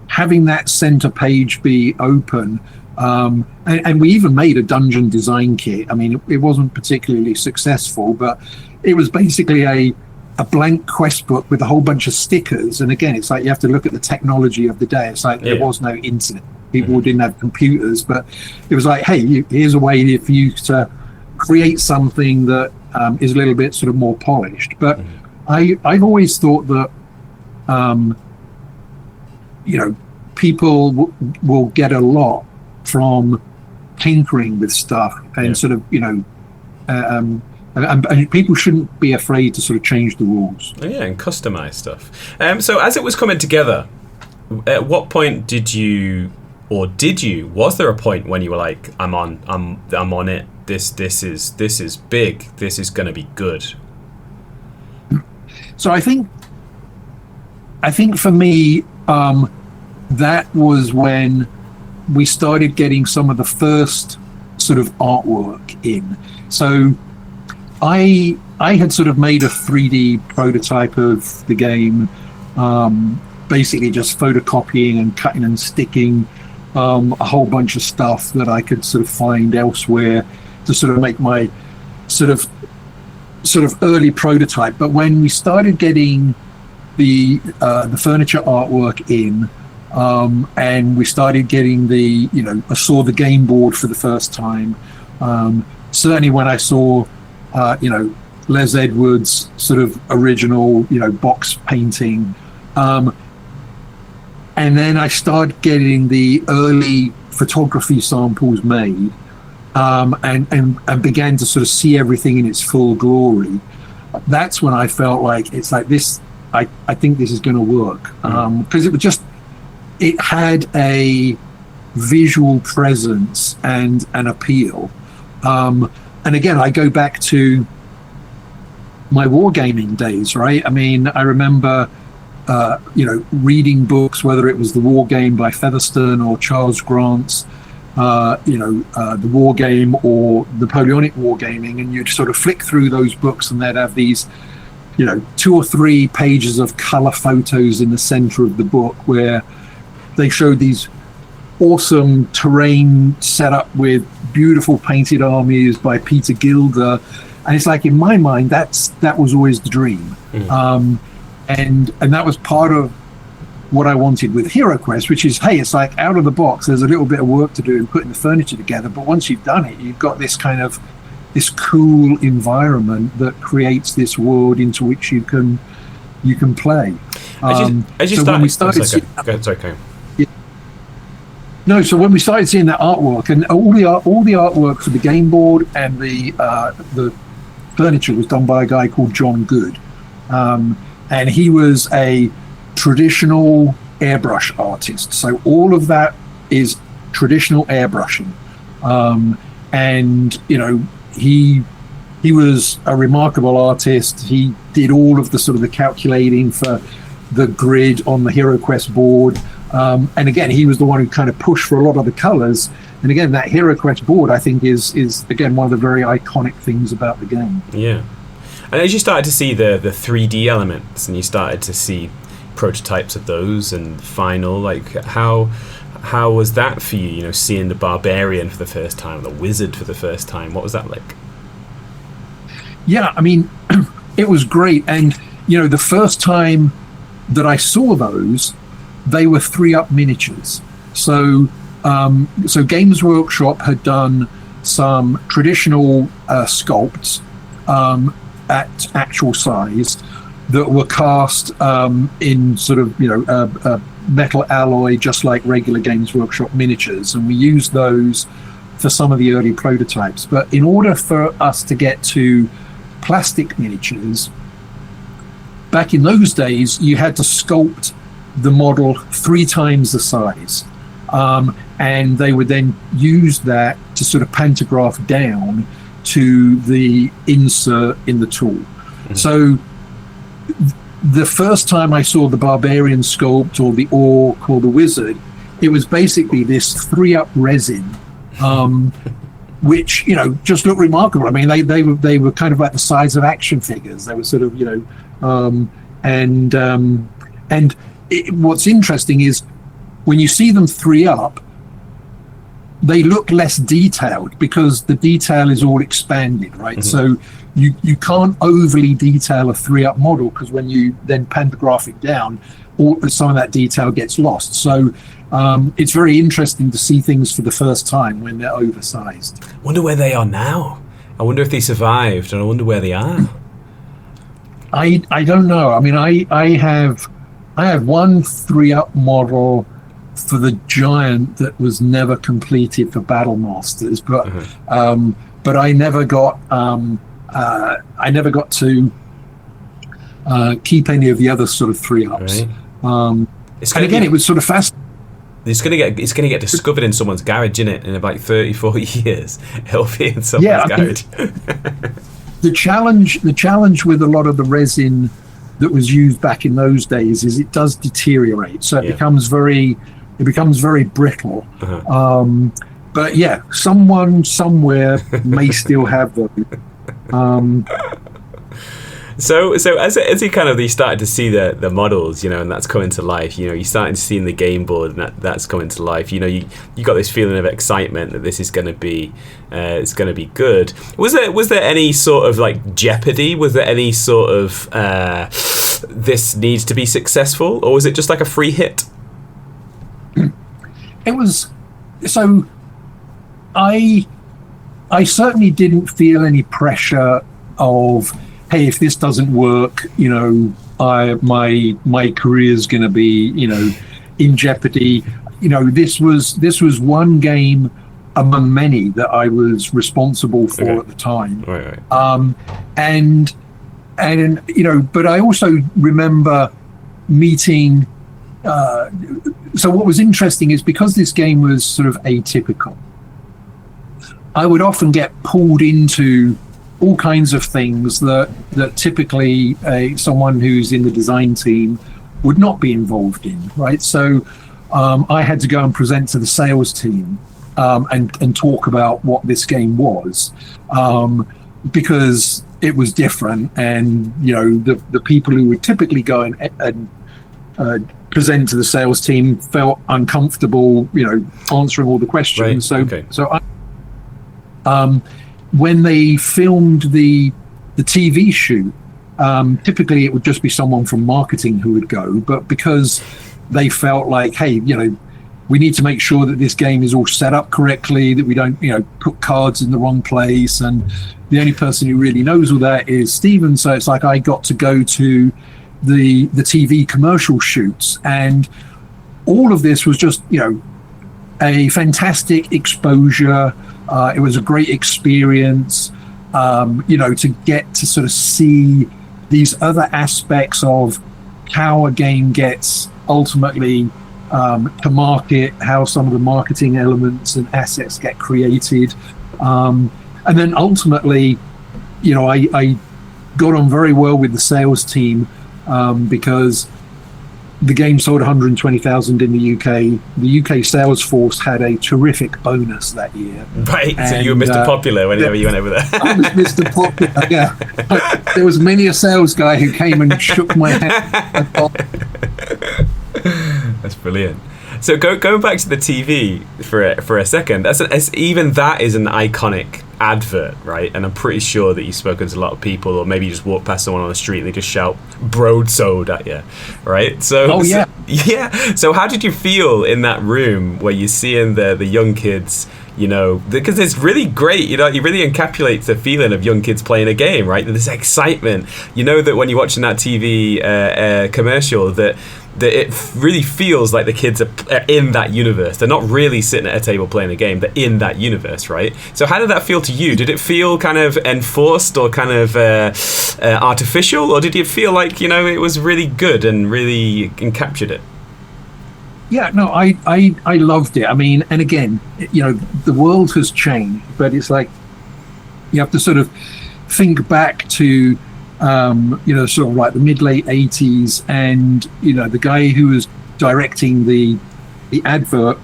having that center page be open, and we even made a dungeon design kit. I mean, it wasn't particularly successful, but it was basically a blank quest book with a whole bunch of stickers. And again, it's like you have to look at the technology of the day. It's like there was no internet. People didn't have computers, but it was like, hey, here's a way for you to create something that is a little bit sort of more polished. But I've always thought that, you know, people will get a lot from tinkering with stuff and sort of, you know, and people shouldn't be afraid to sort of change the rules. And customize stuff. So as it was coming together, at what point was there a point when you were like, I'm on it, this is big, this is going to be good? So I think for me, that was when we started getting some of the first sort of artwork in. So I had sort of made a 3D prototype of the game, basically just photocopying and cutting and sticking a whole bunch of stuff that I could sort of find elsewhere to sort of make my sort of early prototype. But when we started getting the furniture artwork in, and we started getting I saw the game board for the first time. Certainly when I saw, Les Edwards' sort of original, box painting. And then I started getting the early photography samples made, and began to sort of see everything in its full glory. That's when I felt like it's like this. I think this is going to work, because it had a visual presence and an appeal. And again, I go back to my wargaming days, right? I mean, I remember, reading books, whether it was the War Game by Featherstone or Charles Grant's, the War Game or Napoleonic Wargaming, and you'd sort of flick through those books and they'd have these, 2 or 3 pages of color photos in the center of the book where they showed these awesome terrain set up with beautiful painted armies by Peter Gilder. And it's like, in my mind, that was always the dream. And that was part of what I wanted with Heroquest, which is, hey, it's like out of the box, there's a little bit of work to do in putting the furniture together, but once you've done it, you've got this kind of this cool environment that creates this world into which you can play. When we started so when we started seeing that artwork, and all the artwork for the game board and the furniture was done by a guy called John Good, and he was a traditional airbrush artist. So all of that is traditional airbrushing, and he was a remarkable artist. He did all of the sort of the calculating for the grid on the Heroquest board. And again, he was the one who kind of pushed for a lot of the colors. And again, that Heroquest board, I think, is again one of the very iconic things about the game. Yeah. And as you started to see the 3D elements, and you started to see prototypes of those and final, like how was that for you? Seeing the barbarian for the first time, the wizard for the first time. What was that like? Yeah, I mean, it was great. And the first time that I saw those, they were 3-up miniatures. So Games Workshop had done some traditional sculpts at actual size, that were cast in sort of metal alloy, just like regular Games Workshop miniatures, and we used those for some of the early prototypes. But in order for us to get to plastic miniatures, back in those days, you had to sculpt the model 3 times the size, and they would then use that to sort of pantograph down to the insert in the tool. So the first time I saw the barbarian sculpt, or the orc, or the wizard, it was basically this 3-up resin, which just looked remarkable. I mean, they were kind of like the size of action figures. They were sort of what's interesting is when you see them 3-up, they look less detailed because the detail is all expanded, right? So you can't overly detail a 3-up model, because when you then pantograph it down, some of that detail gets lost. So it's very interesting to see things for the first time when they're oversized. I wonder where they are now. I wonder if they survived, and I wonder where they are. I don't know. I mean, I have one 3-up model for the giant that was never completed for Battle Masters, but I never got to keep any of the other sort of 3-ups. Right. It was sort of fascinating. It's gonna get discovered in someone's garage, innit? In about 30, 40 years, it'll be in someone's garage. The challenge with a lot of the resin that was used back in those days is it does deteriorate, so it becomes very brittle. But yeah, someone somewhere may still have them. So as you kind of you started to see the models, and that's coming to life. You started to see in the game board, and that's coming to life. You got this feeling of excitement that this is going to be, it's going to be good. Was there any sort of like jeopardy? Was there any sort of this needs to be successful, or was it just like a free hit? It was. So I certainly didn't feel any pressure of, hey, if this doesn't work, my career's going to be, in jeopardy. This was one game among many that I was responsible for at the time. Right. And but I also remember meeting. So what was interesting is, because this game was sort of atypical, I would often get pulled into all kinds of things that typically someone who's in the design team would not be involved in, right? So I had to go and present to the sales team and talk about what this game was, because it was different, and the people who would typically go and present to the sales team felt uncomfortable, answering all the questions. Right. So when they filmed the TV shoot, typically it would just be someone from marketing who would go, but because they felt like, hey, we need to make sure that this game is all set up correctly, that we don't, put cards in the wrong place, and the only person who really knows all that is Stephen. So it's like I got to go to the TV commercial shoots, and all of this was just, a fantastic exposure. It was a great experience, to get to sort of see these other aspects of how a game gets ultimately to market, how some of the marketing elements and assets get created. And then ultimately, I got on very well with the sales team, because the game sold 120,000 in the UK. The UK sales force had a terrific bonus that year. Right, so you were Mr. Popular whenever you went over there. I was Mr. Popular, yeah. There was many a sales guy who came and shook my hand. That's brilliant. So going back to the TV for a second, even that is an iconic advert, right? And I'm pretty sure that you've spoken to a lot of people, or maybe you just walk past someone on the street and they just shout "BRODESODE" at you, right? So So how did you feel in that room where you're seeing the young kids, you know, because it's really great, you know, it really encapsulates the feeling of young kids playing a game, right? This excitement, you know, that when you're watching that TV commercial, that it really feels like the kids are in that universe. They're not really sitting at a table playing a game, they're in that universe, right? So how did that feel to you? Did it feel kind of enforced or kind of artificial, or did you feel like, you know, it was really good and really encaptured it? Yeah, no, I loved it. I mean, and again, you know, the world has changed, but it's like you have to sort of think back to, you know, sort of like the mid-late 80s, and, you know, the guy who was directing the advert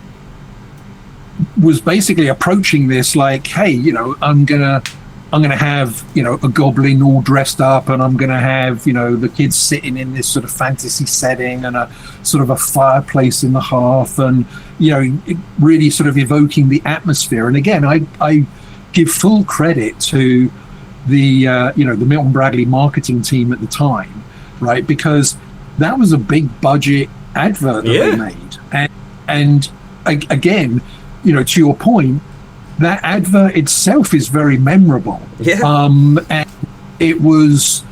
was basically approaching this like, hey, you know, I'm gonna have, you know, a goblin all dressed up, and I'm gonna have, you know, the kids sitting in this sort of fantasy setting and a sort of a fireplace in the hearth, and, you know, it really sort of evoking the atmosphere. And again, I give full credit to the you know, the Milton Bradley marketing team at the time, right? Because that was a big budget advert that they made, and again, you know, to your point, that advert itself is very memorable. And it was,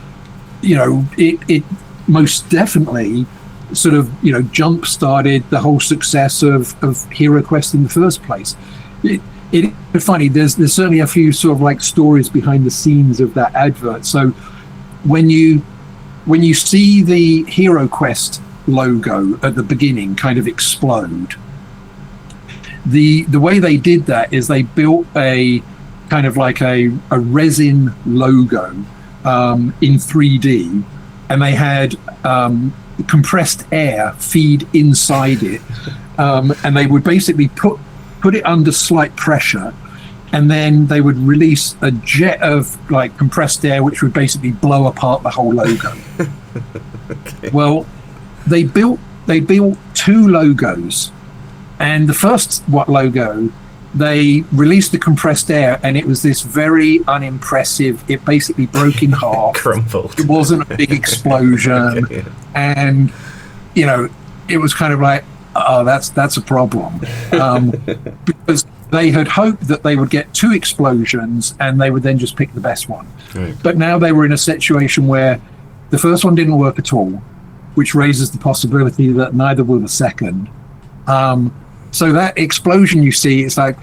you know, it most definitely sort of, you know, jump started the whole success of Heroquest in the first place. It's funny, there's certainly a few sort of like stories behind the scenes of that advert. So when you see the Heroquest logo at the beginning kind of explode, the way they did that is they built a kind of like a resin logo in 3D, and they had compressed air feed inside it, and they would basically put it under slight pressure, and then they would release a jet of like compressed air which would basically blow apart the whole logo. Okay. Well, they built two logos, and the first logo, they released the compressed air, and it was this very unimpressive, it basically broke in half. Crumpled. It wasn't a big explosion. Okay. And, you know, it was kind of like, oh, that's a problem. Because they had hoped that they would get two explosions and they would then just pick the best one. Right. But now they were in a situation where the first one didn't work at all, which raises the possibility that neither will the second. So that explosion you see, it's like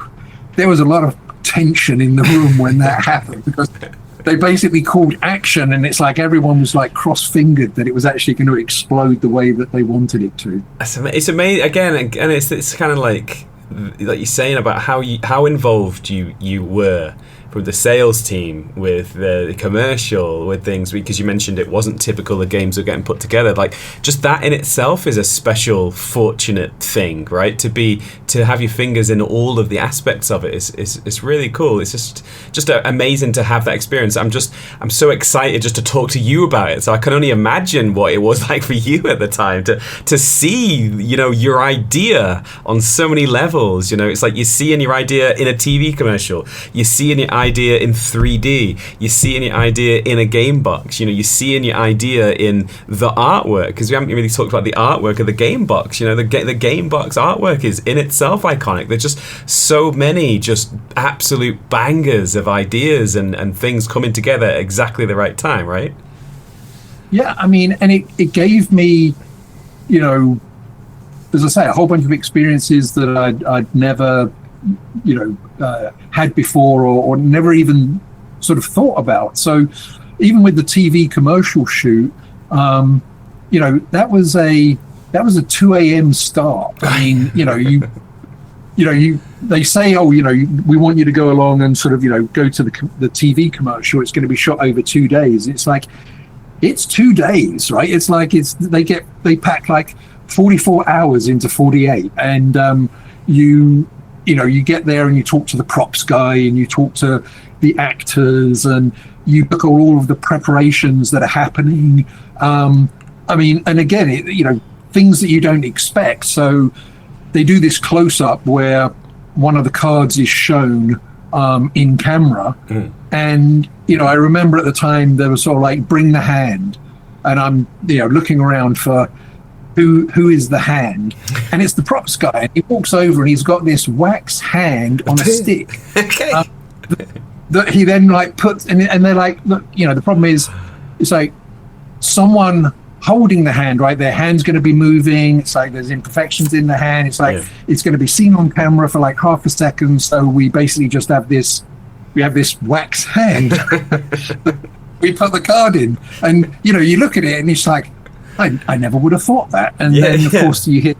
there was a lot of tension in the room when that happened, because they basically called action, and it's like everyone was like cross-fingered that it was actually going to explode the way that they wanted it to. It's amazing. Again, and it's kind of like you're saying about how involved you were with the sales team, with the commercial, with things, because you mentioned it wasn't typical the games were getting put together. Like, just that in itself is a special, fortunate thing, right? To have your fingers in all of the aspects of it is really cool. It's just amazing to have that experience. I'm so excited just to talk to you about it. So I can only imagine what it was like for you at the time to see, you know, your idea on so many levels. You know, it's like you're seeing your idea in a TV commercial, you're seeing your idea in 3D, you're seeing your idea in a game box, you know, you're seeing your idea in the artwork, because we haven't really talked about the artwork of the game box. You know, the game box artwork is in itself iconic. There's just so many just absolute bangers of ideas and things coming together at exactly the right time, right? Yeah, I mean, and it gave me, you know, as I say, a whole bunch of experiences that I'd never, you know, had before, or never even sort of thought about. So even with the TV commercial shoot, you know, that was a 2 a.m. start. I mean, you know, they say, oh, you know, we want you to go along and sort of, you know, go to the TV commercial. It's going to be shot over 2 days. It's like, it's 2 days, right? It's like they pack like 44 hours into 48, and you know, you get there and you talk to the props guy and you talk to the actors and you look at all of the preparations that are happening. I mean, and again, you know, things that you don't expect. So they do this close up where one of the cards is shown in camera. And, you know, I remember at the time there was sort of like, bring the hand. And I'm, you know, looking around for who is the hand, and it's the props guy, and he walks over and he's got this wax hand on a stick. Okay. That he then like puts, and they're like, look, you know, the problem is, it's like someone holding the hand, right? Their hand's going to be moving. It's like there's imperfections in the hand. It's like it's going to be seen on camera for like half a second. So we basically just have this. We have this wax hand. We put the card in, and you know, you look at it, and it's like, I never would have thought that. And then of course you hit,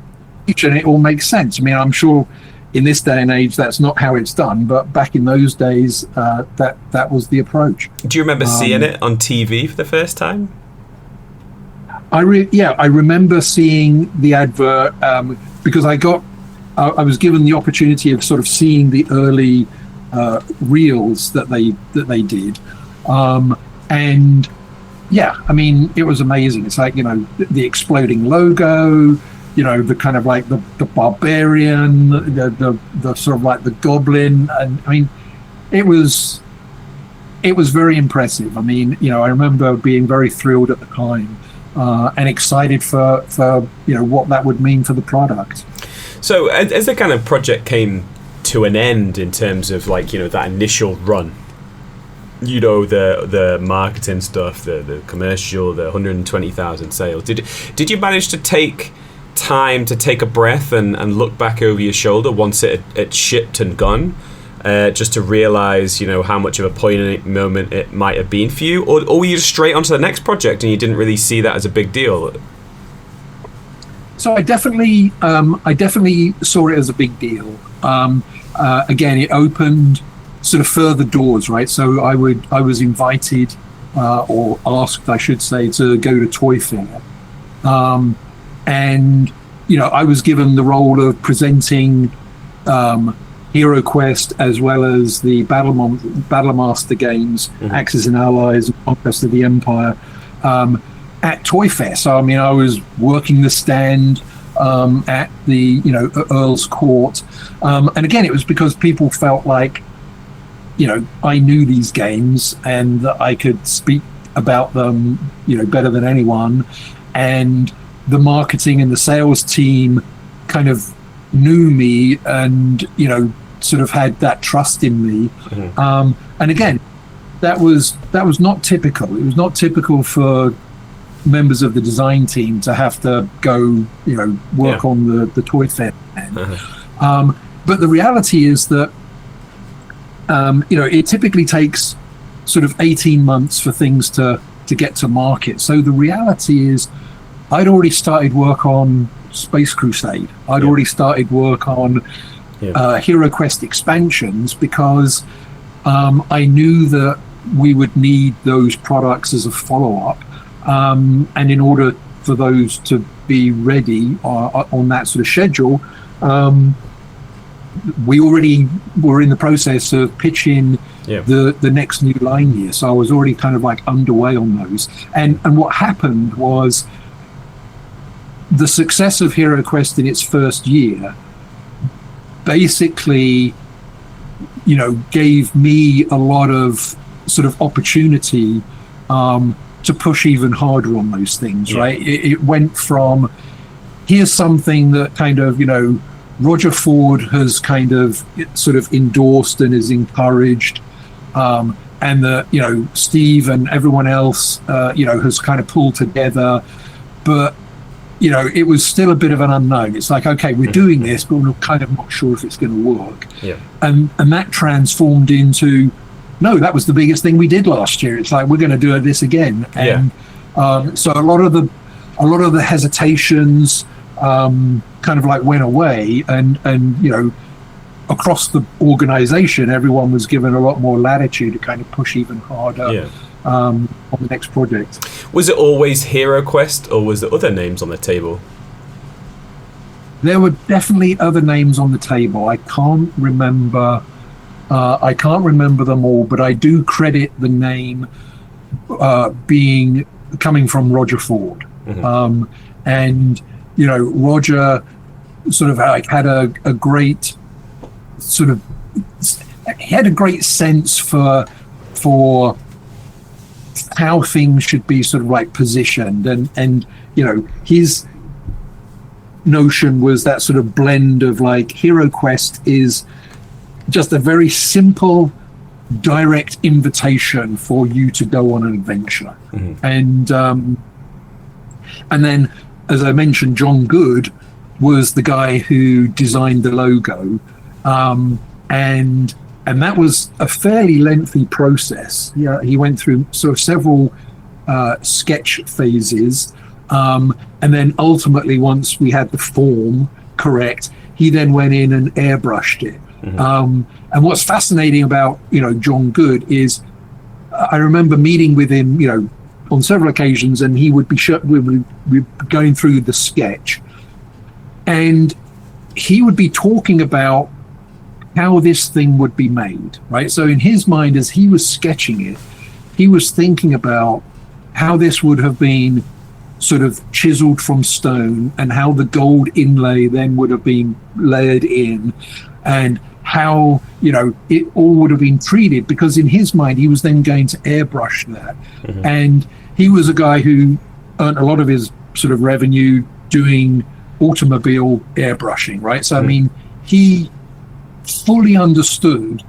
and it all makes sense. I mean, I'm sure in this day and age that's not how it's done, but back in those days, that was the approach. Do you remember seeing it on TV for the first time? I remember seeing the advert because I was given the opportunity of sort of seeing the early reels that they did, and yeah, I mean, it was amazing. It's like, you know, the exploding logo, you know, the kind of like the barbarian, the sort of like the goblin, and I mean, it was very impressive. I mean, you know, I remember being very thrilled at the time and excited for you know what that would mean for the product. So as the kind of project came to an end in terms of like, you know, that initial run, you know, the marketing stuff, the commercial, the 120,000 sales, did you manage to take time to take a breath and look back over your shoulder once it shipped and gone, just to realize, you know, how much of a poignant moment it might have been for you, or were you just straight onto the next project and you didn't really see that as a big deal? So I definitely saw it as a big deal. Again, it opened sort of further doors, right? So I was invited or asked, I should say, to go to Toy Fair, and you know, I was given the role of presenting Heroquest as well as the Battlemaster games, Axis and Allies, and Conquest of the Empire, at Toy Fair. So I mean, I was working the stand at the, you know, Earl's Court, and again, it was because people felt like, you know, I knew these games and that I could speak about them, you know, better than anyone, and the marketing and the sales team kind of knew me and, you know, sort of had that trust in me. And again, that was not typical. It was not typical for members of the design team to have to go, you know, work on the Toy Fair. But the reality is that, you know, it typically takes sort of 18 months for things to get to market. So the reality is, I'd already started work on Space Crusade. I'd already started work on Heroquest expansions because I knew that we would need those products as a follow-up. And in order for those to be ready on that sort of schedule, we already were in the process of pitching the next new line here. So I was already kind of like underway on those. And what happened was the success of HeroQuest in its first year basically, you know, gave me a lot of sort of opportunity to push even harder on those things, right? It went from, here's something that kind of, you know, Roger Ford has kind of sort of endorsed and is encouraged, and that, you know, Steve and everyone else, you know, has kind of pulled together, but, you know, it was still a bit of an unknown. It's like, okay, we're doing this, but we're kind of not sure if it's going to work. And that transformed into, no, that was the biggest thing we did last year. It's like, we're going to do this again. And so a lot of the hesitations kind of like went away, and you know, across the organization, everyone was given a lot more latitude to kind of push even harder on the next project. Was it always HeroQuest, or was there other names on the table? There were definitely other names on the table. I can't remember them all, but I do credit the name coming from Roger Ford. And you know, Roger sort of like had a great sort of, he had a great sense for how things should be sort of like positioned, and you know, his notion was that sort of blend of like Heroquest is just a very simple, direct invitation for you to go on an adventure. And then, as I mentioned, John Good was the guy who designed the logo, and that was a fairly lengthy process. Yeah, he went through sort of several sketch phases, and then ultimately, once we had the form correct, he then went in and airbrushed it. And what's fascinating about John Good is I remember meeting with him on several occasions, and he would be going through the sketch, and he would be talking about how this thing would be made, right? So in his mind, as he was sketching it, he was thinking about how this would have been sort of chiseled from stone, and how the gold inlay then would have been layered in, and how it all would have been treated, because in his mind he was then going to airbrush that. And he was a guy who earned a lot of his sort of revenue doing automobile airbrushing, right? So I mean, he fully understood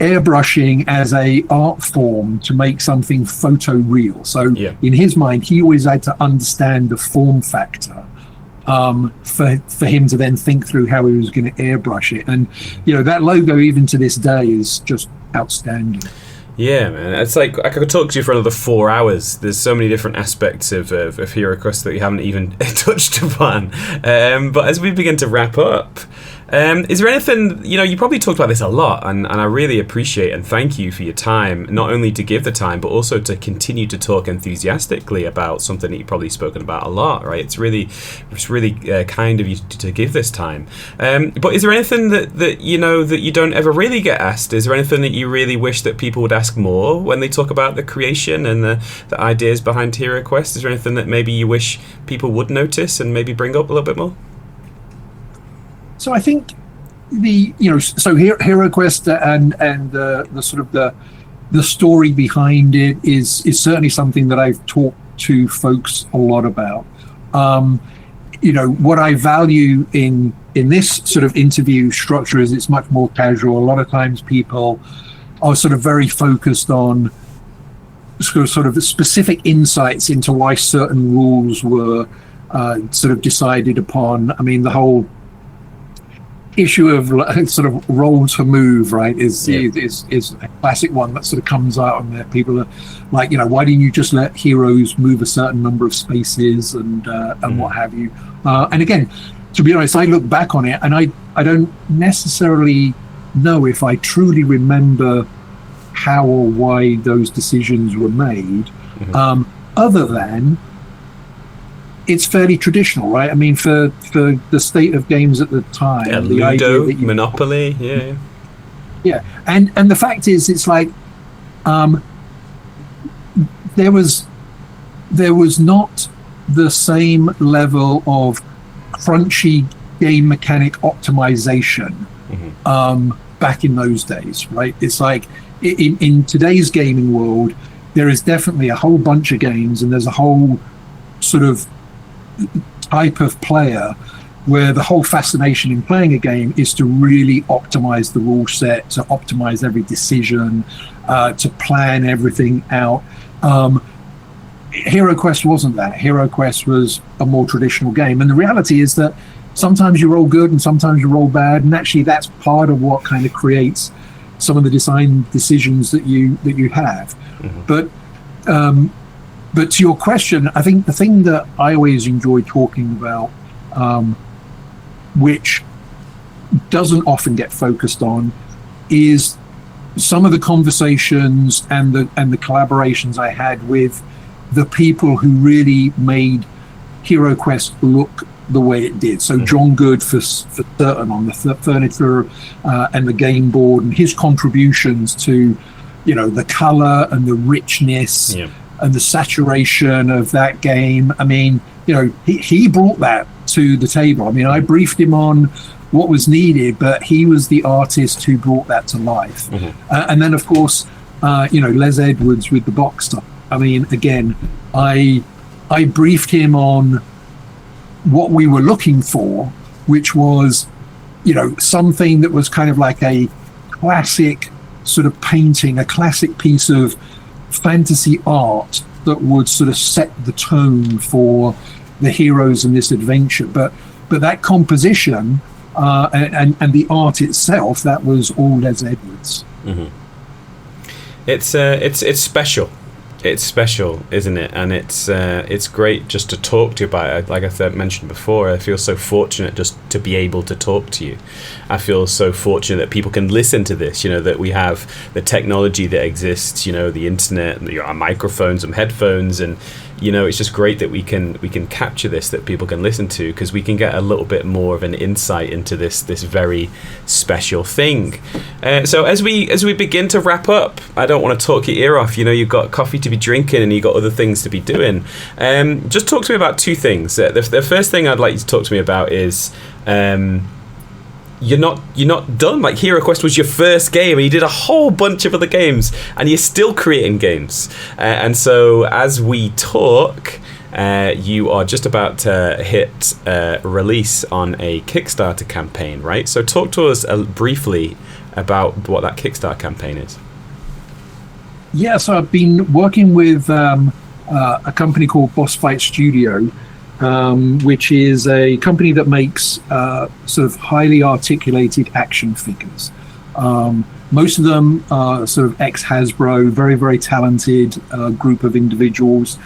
airbrushing as a art form to make something photo real. So in his mind, he always had to understand the form factor for him to then think through how he was going to airbrush it. And that logo, even to this day, is just outstanding. Yeah, man. It's like I could talk to you for another 4 hours. There's so many different aspects of Heroquest that you haven't even touched upon. But as we begin to wrap up, is there anything, you probably talked about this a lot, and I really appreciate and thank you for your time, not only to give the time, but also to continue to talk enthusiastically about something that you've probably spoken about a lot, right? It's really kind of you to give this time. But is there anything that you don't ever really get asked? Is there anything that you really wish that people would ask more when they talk about the creation and the ideas behind Heroquest? Is there anything that maybe you wish people would notice and maybe bring up a little bit more? So I think Heroquest and the sort of the story behind it is certainly something that I've talked to folks a lot about. What I value in this sort of interview structure is it's much more casual. A lot of times people are sort of very focused on sort of specific insights into why certain rules were sort of decided upon. I mean, the whole issue of sort of roll to move, right, is a classic one that sort of comes out on there. People are like, why didn't you just let heroes move a certain number of spaces and what have you? And again, to be honest, I look back on it and I don't necessarily know if I truly remember how or why those decisions were made, other than it's fairly traditional, right? I mean, for the state of games at the time, the Ludo, idea that Monopoly, and the fact is, it's like there was not the same level of crunchy game mechanic optimization back in those days, right? It's like in today's gaming world, there is definitely a whole bunch of games, and there's a whole sort of type of player where the whole fascination in playing a game is to really optimize the rule set, to optimize every decision, to plan everything out. Heroquest wasn't that. Heroquest was a more traditional game, and the reality is that sometimes you roll good and sometimes you roll bad, and actually that's part of what kind of creates some of the design decisions that you have. But to your question, I think the thing that I always enjoy talking about, which doesn't often get focused on, is some of the conversations and the collaborations I had with the people who really made Heroquest look the way it did. So John Good for certain on the furniture and the game board, and his contributions to the color and the richness and the saturation of that game. I mean, he brought that to the table. I mean, I briefed him on what was needed, but he was the artist who brought that to life. And then, of course, Les Edwards with the box stuff. I mean, again, I briefed him on what we were looking for, which was, something that was kind of like a classic sort of painting, a classic piece of fantasy art that would sort of set the tone for the heroes in this adventure. But that composition and the art itself, that was all Les Edwards. Mm-hmm. It's special. It's special, isn't it? And it's great just to talk to you about it. Like I mentioned before, I feel so fortunate just to be able to talk to you. I feel so fortunate that people can listen to this, that we have the technology that exists, the internet, our microphones and headphones, and it's just great that we can capture this, that people can listen to, because we can get a little bit more of an insight into this very special thing. So as we begin to wrap up, I don't want to talk your ear off. You've got coffee to be drinking and you've got other things to be doing. Just talk to me about two things. The first thing I'd like you to talk to me about is you're not done. Like, Heroquest was your first game, and you did a whole bunch of other games, and you're still creating games. And so, as we talk, you are just about to hit release on a Kickstarter campaign, right? So, talk to us briefly about what that Kickstarter campaign is. Yeah, so I've been working with a company called Boss Fight Studio, which is a company that makes sort of highly articulated action figures. Most of them are sort of ex-Hasbro, very, very talented group of individuals.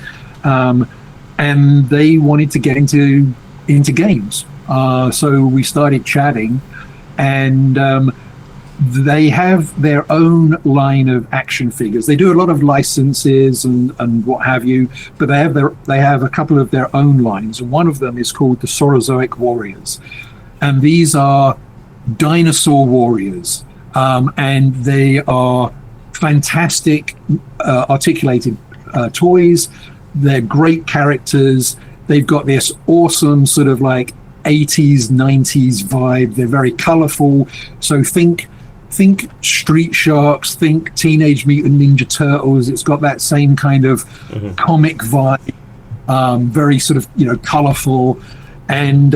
And they wanted to get into games. So we started chatting, and they have their own line of action figures. They do a lot of licenses and what have you, but they have a couple of their own lines. One of them is called the Saurozoic Warriors, and these are dinosaur warriors, and they are fantastic articulated toys. They're great characters. They've got this awesome sort of like 80s, 90s vibe. They're very colorful. So think Street Sharks, think Teenage Mutant Ninja Turtles. It's got that same kind of comic vibe, very sort of, colorful. And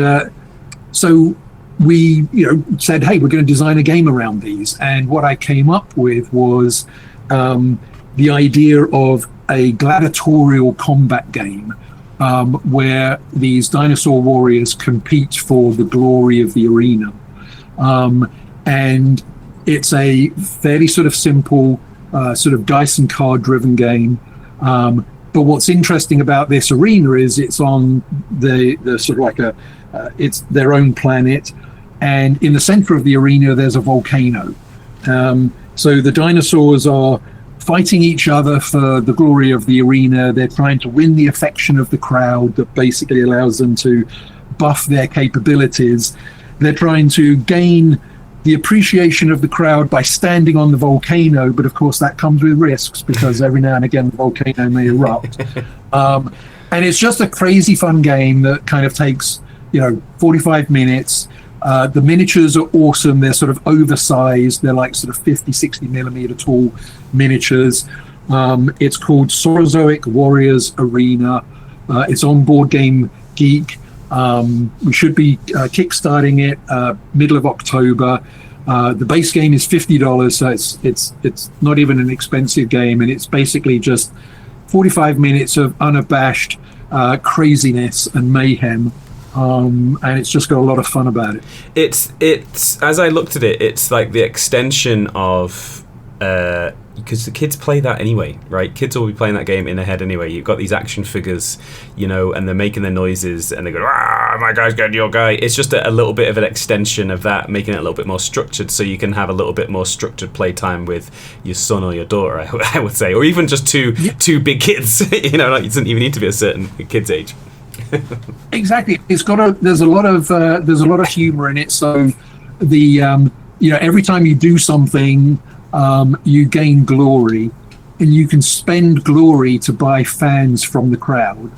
so we, said, hey, we're going to design a game around these. And what I came up with was the idea of a gladiatorial combat game where these dinosaur warriors compete for the glory of the arena. And it's a fairly sort of simple, sort of dice and card driven game. But what's interesting about this arena is it's on the sort of like it's their own planet. And in the center of the arena, there's a volcano. So the dinosaurs are fighting each other for the glory of the arena. They're trying to win the affection of the crowd that basically allows them to buff their capabilities. They're trying to gain the appreciation of the crowd by standing on the volcano, but of course that comes with risks because every now and again the volcano may erupt. And it's just a crazy fun game that kind of takes 45 minutes. The miniatures are awesome. They're sort of oversized. They're like sort of 50, 60 millimeter tall miniatures. It's called Saurozoic Warriors Arena. It's on Board Game Geek. We should be kickstarting it middle of October. The base game is $50, so it's not even an expensive game, and it's basically just 45 minutes of unabashed craziness and mayhem. And it's just got a lot of fun about it. It's as I looked at it, it's like the extension of because the kids play that anyway, right? Kids will be playing that game in their head anyway. You've got these action figures, and they're making their noises and they go, "Ah, my guy's getting your guy." It's just a little bit of an extension of that, making it a little bit more structured, so you can have a little bit more structured playtime with your son or your daughter, I would say, or even just two big kids. It doesn't even need to be a certain kid's age. Exactly. It's got there's a lot of humor in it. So the every time you do something, you gain glory, and you can spend glory to buy fans from the crowd,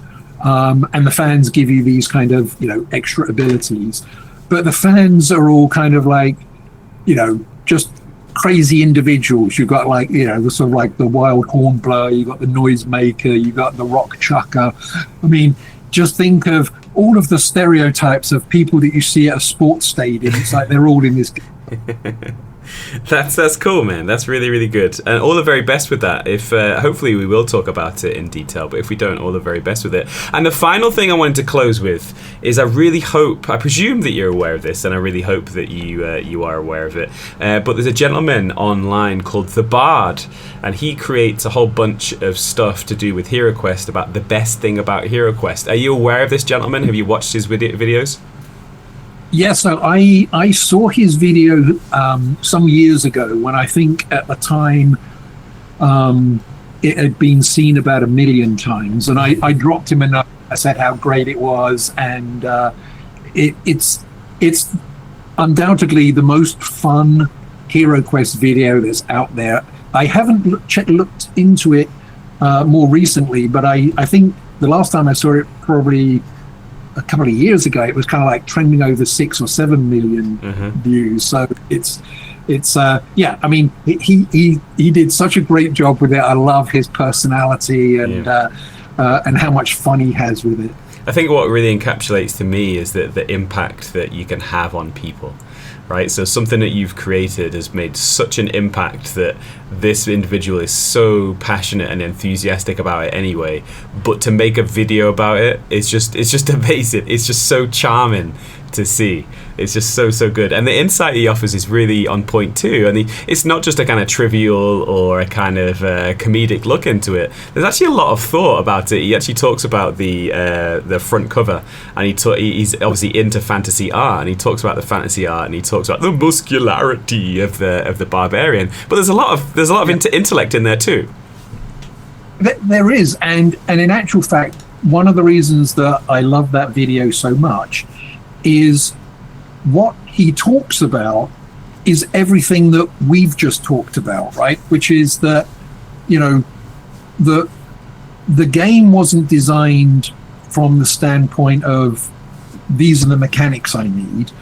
and the fans give you these kind of extra abilities. But the fans are all kind of like just crazy individuals. You've got the sort of like the wild horn blower, you've got the noise maker, you've got the rock chucker. I mean, just think of all of the stereotypes of people that you see at a sports stadium. It's like they're all in this game. That's cool, man. That's really, really good, and all the very best with that. If hopefully we will talk about it in detail, but if we don't, all the very best with it. And the final thing I wanted to close with is I presume that you're aware of this, and I really hope that you are aware of it. But there's a gentleman online called The Bard, and he creates a whole bunch of stuff to do with Heroquest about the best thing about Heroquest. Are you aware of this gentleman? Have you watched his videos? Yeah, so I saw his video some years ago when I think at the time it had been seen about 1 million times, and I dropped him a note. I said how great it was, and it's undoubtedly the most fun Heroquest video that's out there. I haven't looked into it more recently, but I think the last time I saw it, probably a couple of years ago, it was kind of like trending over 6 or 7 million views. So it's yeah, I mean, he did such a great job with it. I love his personality and how much fun he has with it. I think what really encapsulates to me is that the impact that you can have on people, right? So something that you've created has made such an impact that this individual is so passionate and enthusiastic about it anyway, but to make a video about it is just amazing. It's just so charming to see. It's just so good, and the insight he offers is really on point too. And it's not just a kind of trivial or a kind of comedic look into it. There's actually a lot of thought about it. He actually talks about the front cover, and he's obviously into fantasy art, and he talks about the fantasy art, and he talks about the muscularity of the barbarian. But there's a lot of intellect in there too. There is, and in actual fact, one of the reasons that I love that video so much is what he talks about is everything that we've just talked about, right? Which is that, you know, the game wasn't designed from the standpoint of these are the mechanics I need.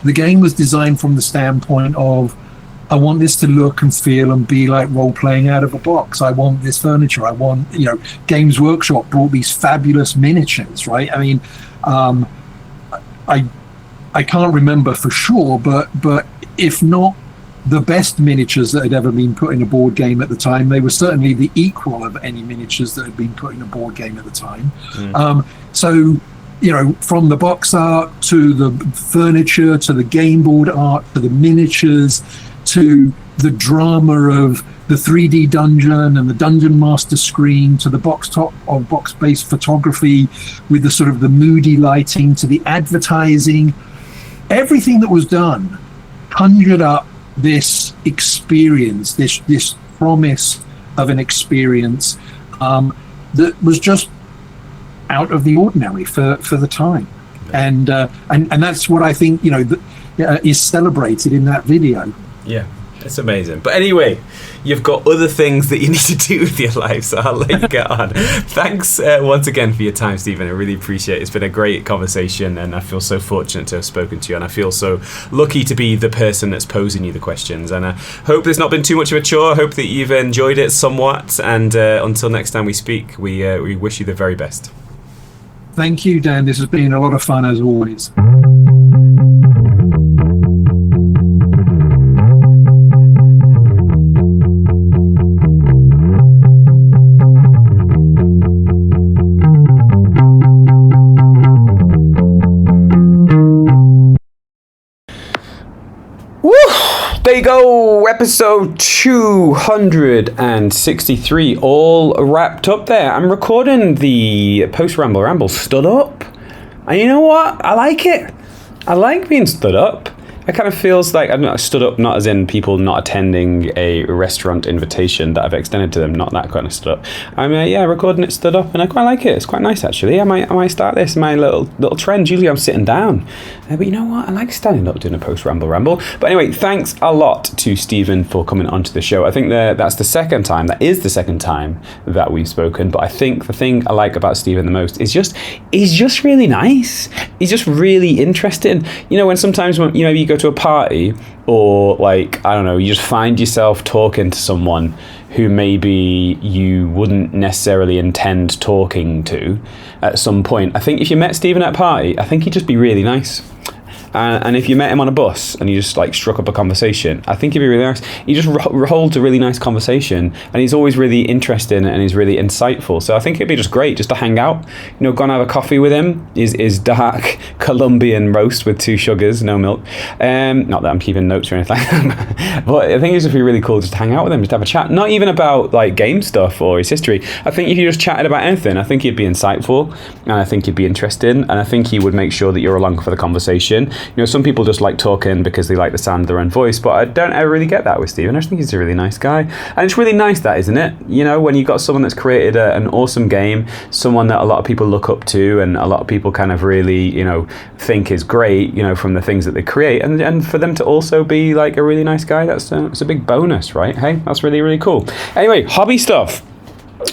The game was designed from the standpoint of I want this to look and feel and be like role playing out of a box. I want this furniture. I want, you know, Games Workshop brought these fabulous miniatures, right? I mean, I can't remember for sure, but if not the best miniatures that had ever been put in a board game at the time, they were certainly the equal of any miniatures that had been put in a board game at the time. So, you know, from the box art to the furniture to the game board art to the miniatures to the drama of the 3D dungeon and the dungeon master screen to the box-based photography with the sort of the moody lighting to the advertising, everything that was done conjured up this experience, this promise of an experience that was just out of the ordinary for the time, and that's what I think, you know, is celebrated in that video. Yeah, it's amazing. But anyway, you've got other things that you need to do with your life, so I'll let you get on. Thanks once again for your time, Stephen. I really appreciate it. It's been a great conversation, and I feel so fortunate to have spoken to you, and I feel so lucky to be the person that's posing you the questions. And I hope there's not been too much of a chore. I hope that you've enjoyed it somewhat, and until next time we speak, we wish you the very best. Thank you, Dan. This has been a lot of fun as always. There you go, episode 263, all wrapped up there. I'm recording the post-ramble stood up. And you know what? I like it. I like being stood up. It kind of feels like I'm not stood up, not as in people not attending a restaurant invitation that I've extended to them, not that kind of stood up. I'm recording it stood up, and I quite like it. It's quite nice actually. I might start this, my little trend. Usually I'm sitting down, but you know what? I like standing up doing a post ramble. But anyway, thanks a lot to Stephen for coming onto the show. I think that's the second time. That is the second time that we've spoken. But I think the thing I like about Stephen the most is he's just really nice. He's just really interesting. You know, when sometimes when you go to a party, or like, I don't know, you just find yourself talking to someone who maybe you wouldn't necessarily intend talking to at some point. I think if you met Stephen at a party, I think he'd just be really nice. And if you met him on a bus and you just like struck up a conversation, I think he'd be really nice. He just holds a really nice conversation, and he's always really interesting and he's really insightful. So I think it'd be just great just to hang out, go and have a coffee with him. Is dark Colombian roast with 2 sugars, no milk. Not that I'm keeping notes or anything, but I think it'd just be really cool just to hang out with him, just have a chat. Not even about like game stuff or his history. I think if you just chatted about anything, I think he'd be insightful, and I think he'd be interesting, and I think he would make sure that you're along for the conversation. Some people just like talking because they like the sound of their own voice, but I don't ever really get that with Stephen. I just think he's a really nice guy. And it's really nice that, isn't it? When you've got someone that's created an awesome game, someone that a lot of people look up to and a lot of people kind of really, think is great, from the things that they create, and for them to also be like a really nice guy, that's a big bonus, right? Hey, that's really, really cool. Anyway, hobby stuff.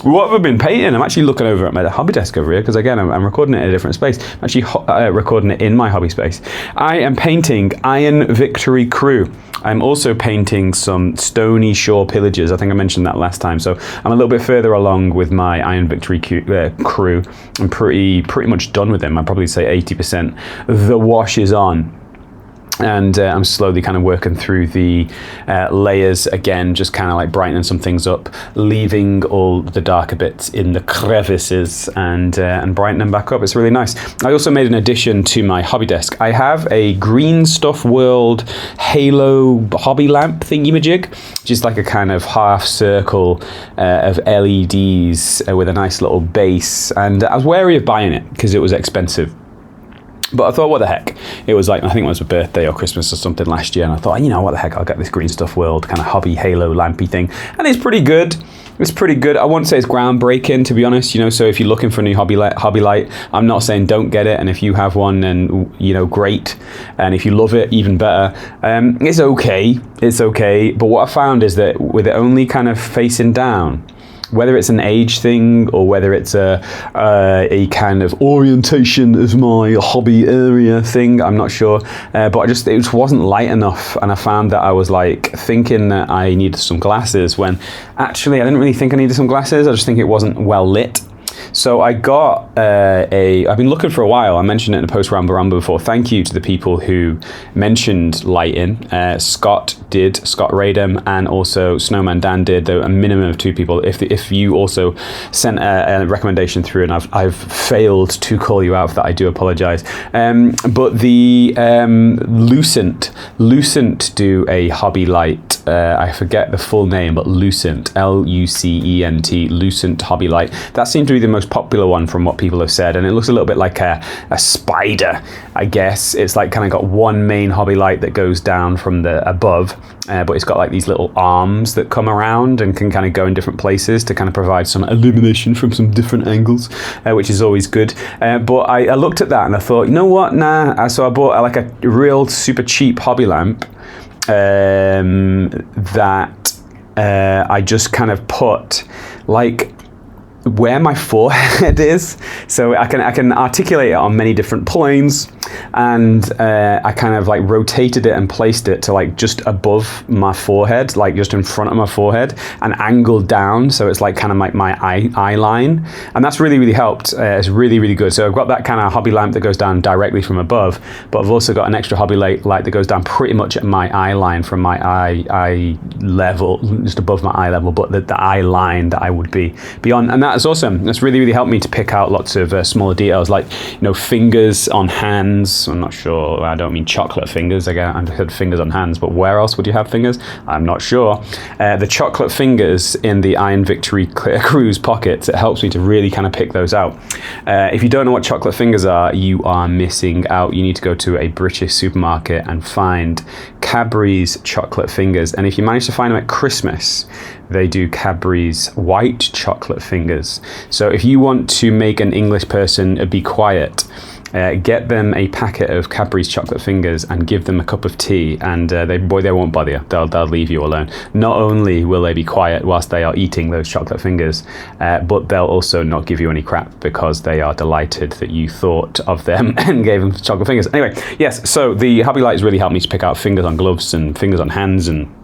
What have I been painting? I'm actually looking over at my hobby desk over here because, again, I'm recording it in a different space. I'm actually recording it in my hobby space. I am painting Iron Victory Crew. I'm also painting some Stony Shore Pillagers. I think I mentioned that last time. So I'm a little bit further along with my Iron Victory Crew. I'm pretty much done with them. I'd probably say 80%. The wash is on. And I'm slowly kind of working through the layers again, just kind of like brightening some things up, leaving all the darker bits in the crevices and brightening them back up. It's really nice. I also made an addition to my hobby desk. I have a Green Stuff World Halo hobby lamp thingy-majig, which is like a kind of half circle of LEDs with a nice little base. And I was wary of buying it because it was expensive. But I thought, what the heck? It was like, I think it was a birthday or Christmas or something last year, and I thought, what the heck, I'll get this Green Stuff World kind of hobby halo lampy thing. And it's pretty good. It's pretty good. I won't say it's groundbreaking, to be honest, so if you're looking for a new hobby light, I'm not saying don't get it, and if you have one, then, great. And if you love it, even better. It's okay. But what I found is that with it only kind of facing down, whether it's an age thing or whether it's a kind of orientation of my hobby area thing, I'm not sure. But it just wasn't light enough, and I found that I was like thinking that I needed some glasses when actually I didn't really think I needed some glasses. I just think it wasn't well lit. So I got I've been looking for a while. I mentioned it in a post Ramble before. Thank you to the people who mentioned lighting. Scott Radem, and also Snowman Dan did. There were a minimum of 2 people. If you also sent a recommendation through and I've failed to call you out for that, I do apologize. But the Lucent do a hobby light. I forget the full name, but Lucent, Lucent, Lucent hobby light. That seemed to be the most popular one from what people have said, and it looks a little bit like a spider, I guess. It's like kind of got one main hobby light that goes down from the above, but it's got like these little arms that come around and can kind of go in different places to kind of provide some illumination from some different angles, which is always good. But I looked at that and I thought, what? Nah. So I bought like a real super cheap hobby lamp that I just kind of put like where my forehead is, so I can articulate it on many different planes, and I kind of like rotated it and placed it to like just above my forehead, like just in front of my forehead, and angled down, so it's like kind of like my eye line, and that's really, really helped. It's really, really good. So I've got that kind of hobby lamp that goes down directly from above, but I've also got an extra hobby light that goes down pretty much at my eye line from my eye level, just above my eye level, but the eye line that I would be beyond, and that's awesome. That's really, really helped me to pick out lots of smaller details, like fingers on hands. I'm not sure. I don't mean chocolate fingers. Again, I've heard fingers on hands, but where else would you have fingers? I'm not sure. The chocolate fingers in the Iron Victory Crew's pockets. It helps me to really kind of pick those out. If you don't know what chocolate fingers are, you are missing out. You need to go to a British supermarket and find Cadbury's chocolate fingers. And if you manage to find them at Christmas, they do Cadbury's white chocolate fingers. So if you want to make an English person be quiet, get them a packet of Cadbury's chocolate fingers and give them a cup of tea, and they won't bother you. They'll leave you alone. Not only will they be quiet whilst they are eating those chocolate fingers, but they'll also not give you any crap because they are delighted that you thought of them and gave them chocolate fingers. Anyway, yes, so the hobby light has really helped me to pick out fingers on gloves and fingers on hands and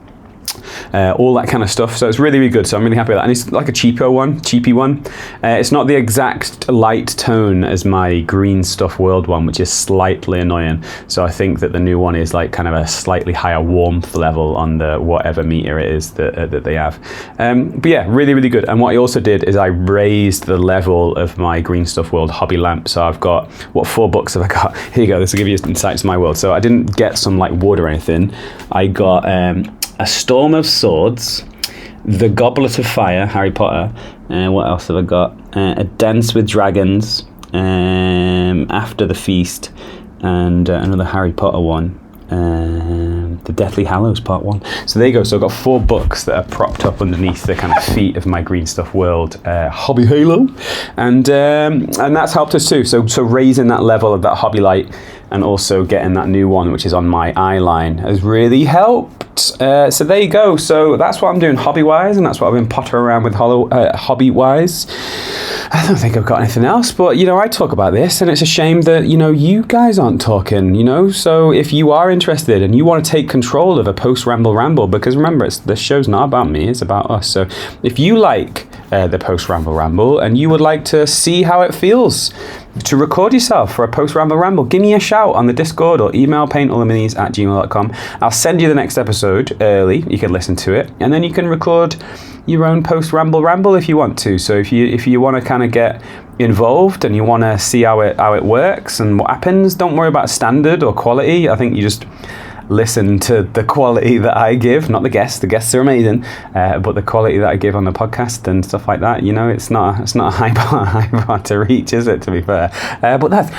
all that kind of stuff. So it's really, really good. So I'm really happy with that. And it's like a cheapy one. It's not the exact light tone as my Green Stuff World one, which is slightly annoying. So I think that the new one is like kind of a slightly higher warmth level on the whatever meter it is that they have. But yeah, really, really good. And what I also did is I raised the level of my Green Stuff World hobby lamp. So I've got, 4 books have I got? Here you go. This will give you insight to my world. So I didn't get some like wood or anything. I got A Storm of Swords, The Goblet of Fire, Harry Potter. What else have I got? A Dance with Dragons, After the Feast, and another Harry Potter one. The Deathly Hallows Part 1. So there you go. So I've got 4 books that are propped up underneath the kind of feet of my Green Stuff World hobby halo, and that's helped us too. So raising that level of that hobby light, and also getting that new one, which is on my eye line, has really helped. So there you go. So that's what I'm doing hobby-wise, and that's what I've been pottering around with hobby-wise. I don't think I've got anything else, but, I talk about this, and it's a shame that, you guys aren't talking, So if you are interested and you want to take control of a post-ramble, because remember, the show's not about me, it's about us. So if you like the post-ramble, and you would like to see how it feels to record yourself for a post-ramble, give me a shout on the Discord or email paintalltheminis@gmail.com. I'll send you the next episode early. You can listen to it, and then you can record your own post-ramble if you want to. So if you want to kind of get involved and you want to see how it works and what happens, don't worry about standard or quality. I think you just listen to the quality that I give, not the guests. The guests are amazing, but the quality that I give on the podcast and stuff like that. It's not a high bar to reach, is it? To be fair, but that's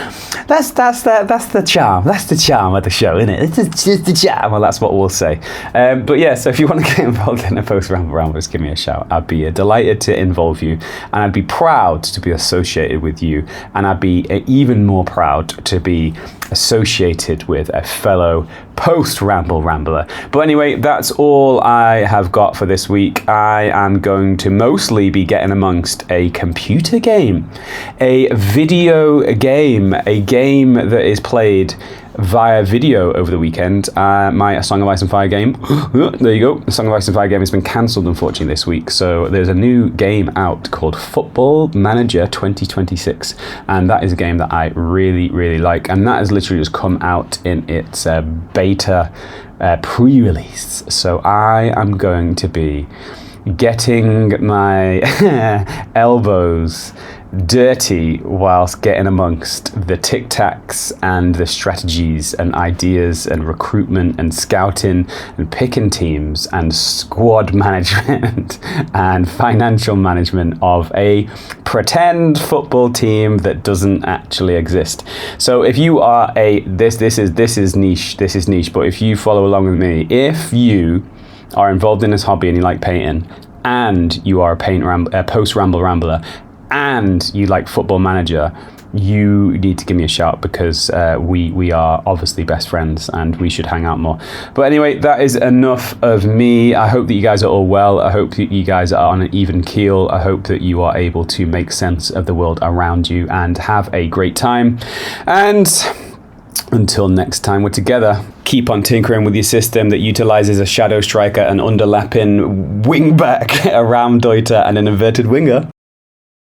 the charm. That's the charm of the show, isn't it? It's just the charm. Well, that's what we'll say. But yeah, so if you want to get involved in a post ramble, just give me a shout. I'd be delighted to involve you, and I'd be proud to be associated with you, and I'd be even more proud to be associated with a fellow post-rambler. But anyway, that's all I have got for this week. I am going to mostly be getting amongst a computer game, a video game, a game that is played via video over the weekend. My A Song of Ice and Fire game, there you go, the Song of Ice and Fire game has been cancelled unfortunately this week, so there's a new game out called Football Manager 2026, and that is a game that I really, really like, and that has literally just come out in its beta pre-release. So I am going to be getting my elbows dirty whilst getting amongst the tic-tacs and the strategies and ideas and recruitment and scouting and picking teams and squad management and financial management of a pretend football team that doesn't actually exist. So if you are this is niche, but if you follow along with me, if you are involved in this hobby and you like painting, and you are a post-rambler, and you like Football Manager, you need to give me a shout, because we are obviously best friends and we should hang out more. But anyway, that is enough of me. I hope that you guys are all well. I hope that you guys are on an even keel. I hope that you are able to make sense of the world around you and have a great time. And until next time we're together, keep on tinkering with your system that utilizes a shadow striker, an underlapping wingback, a ramdeuter, and an inverted winger.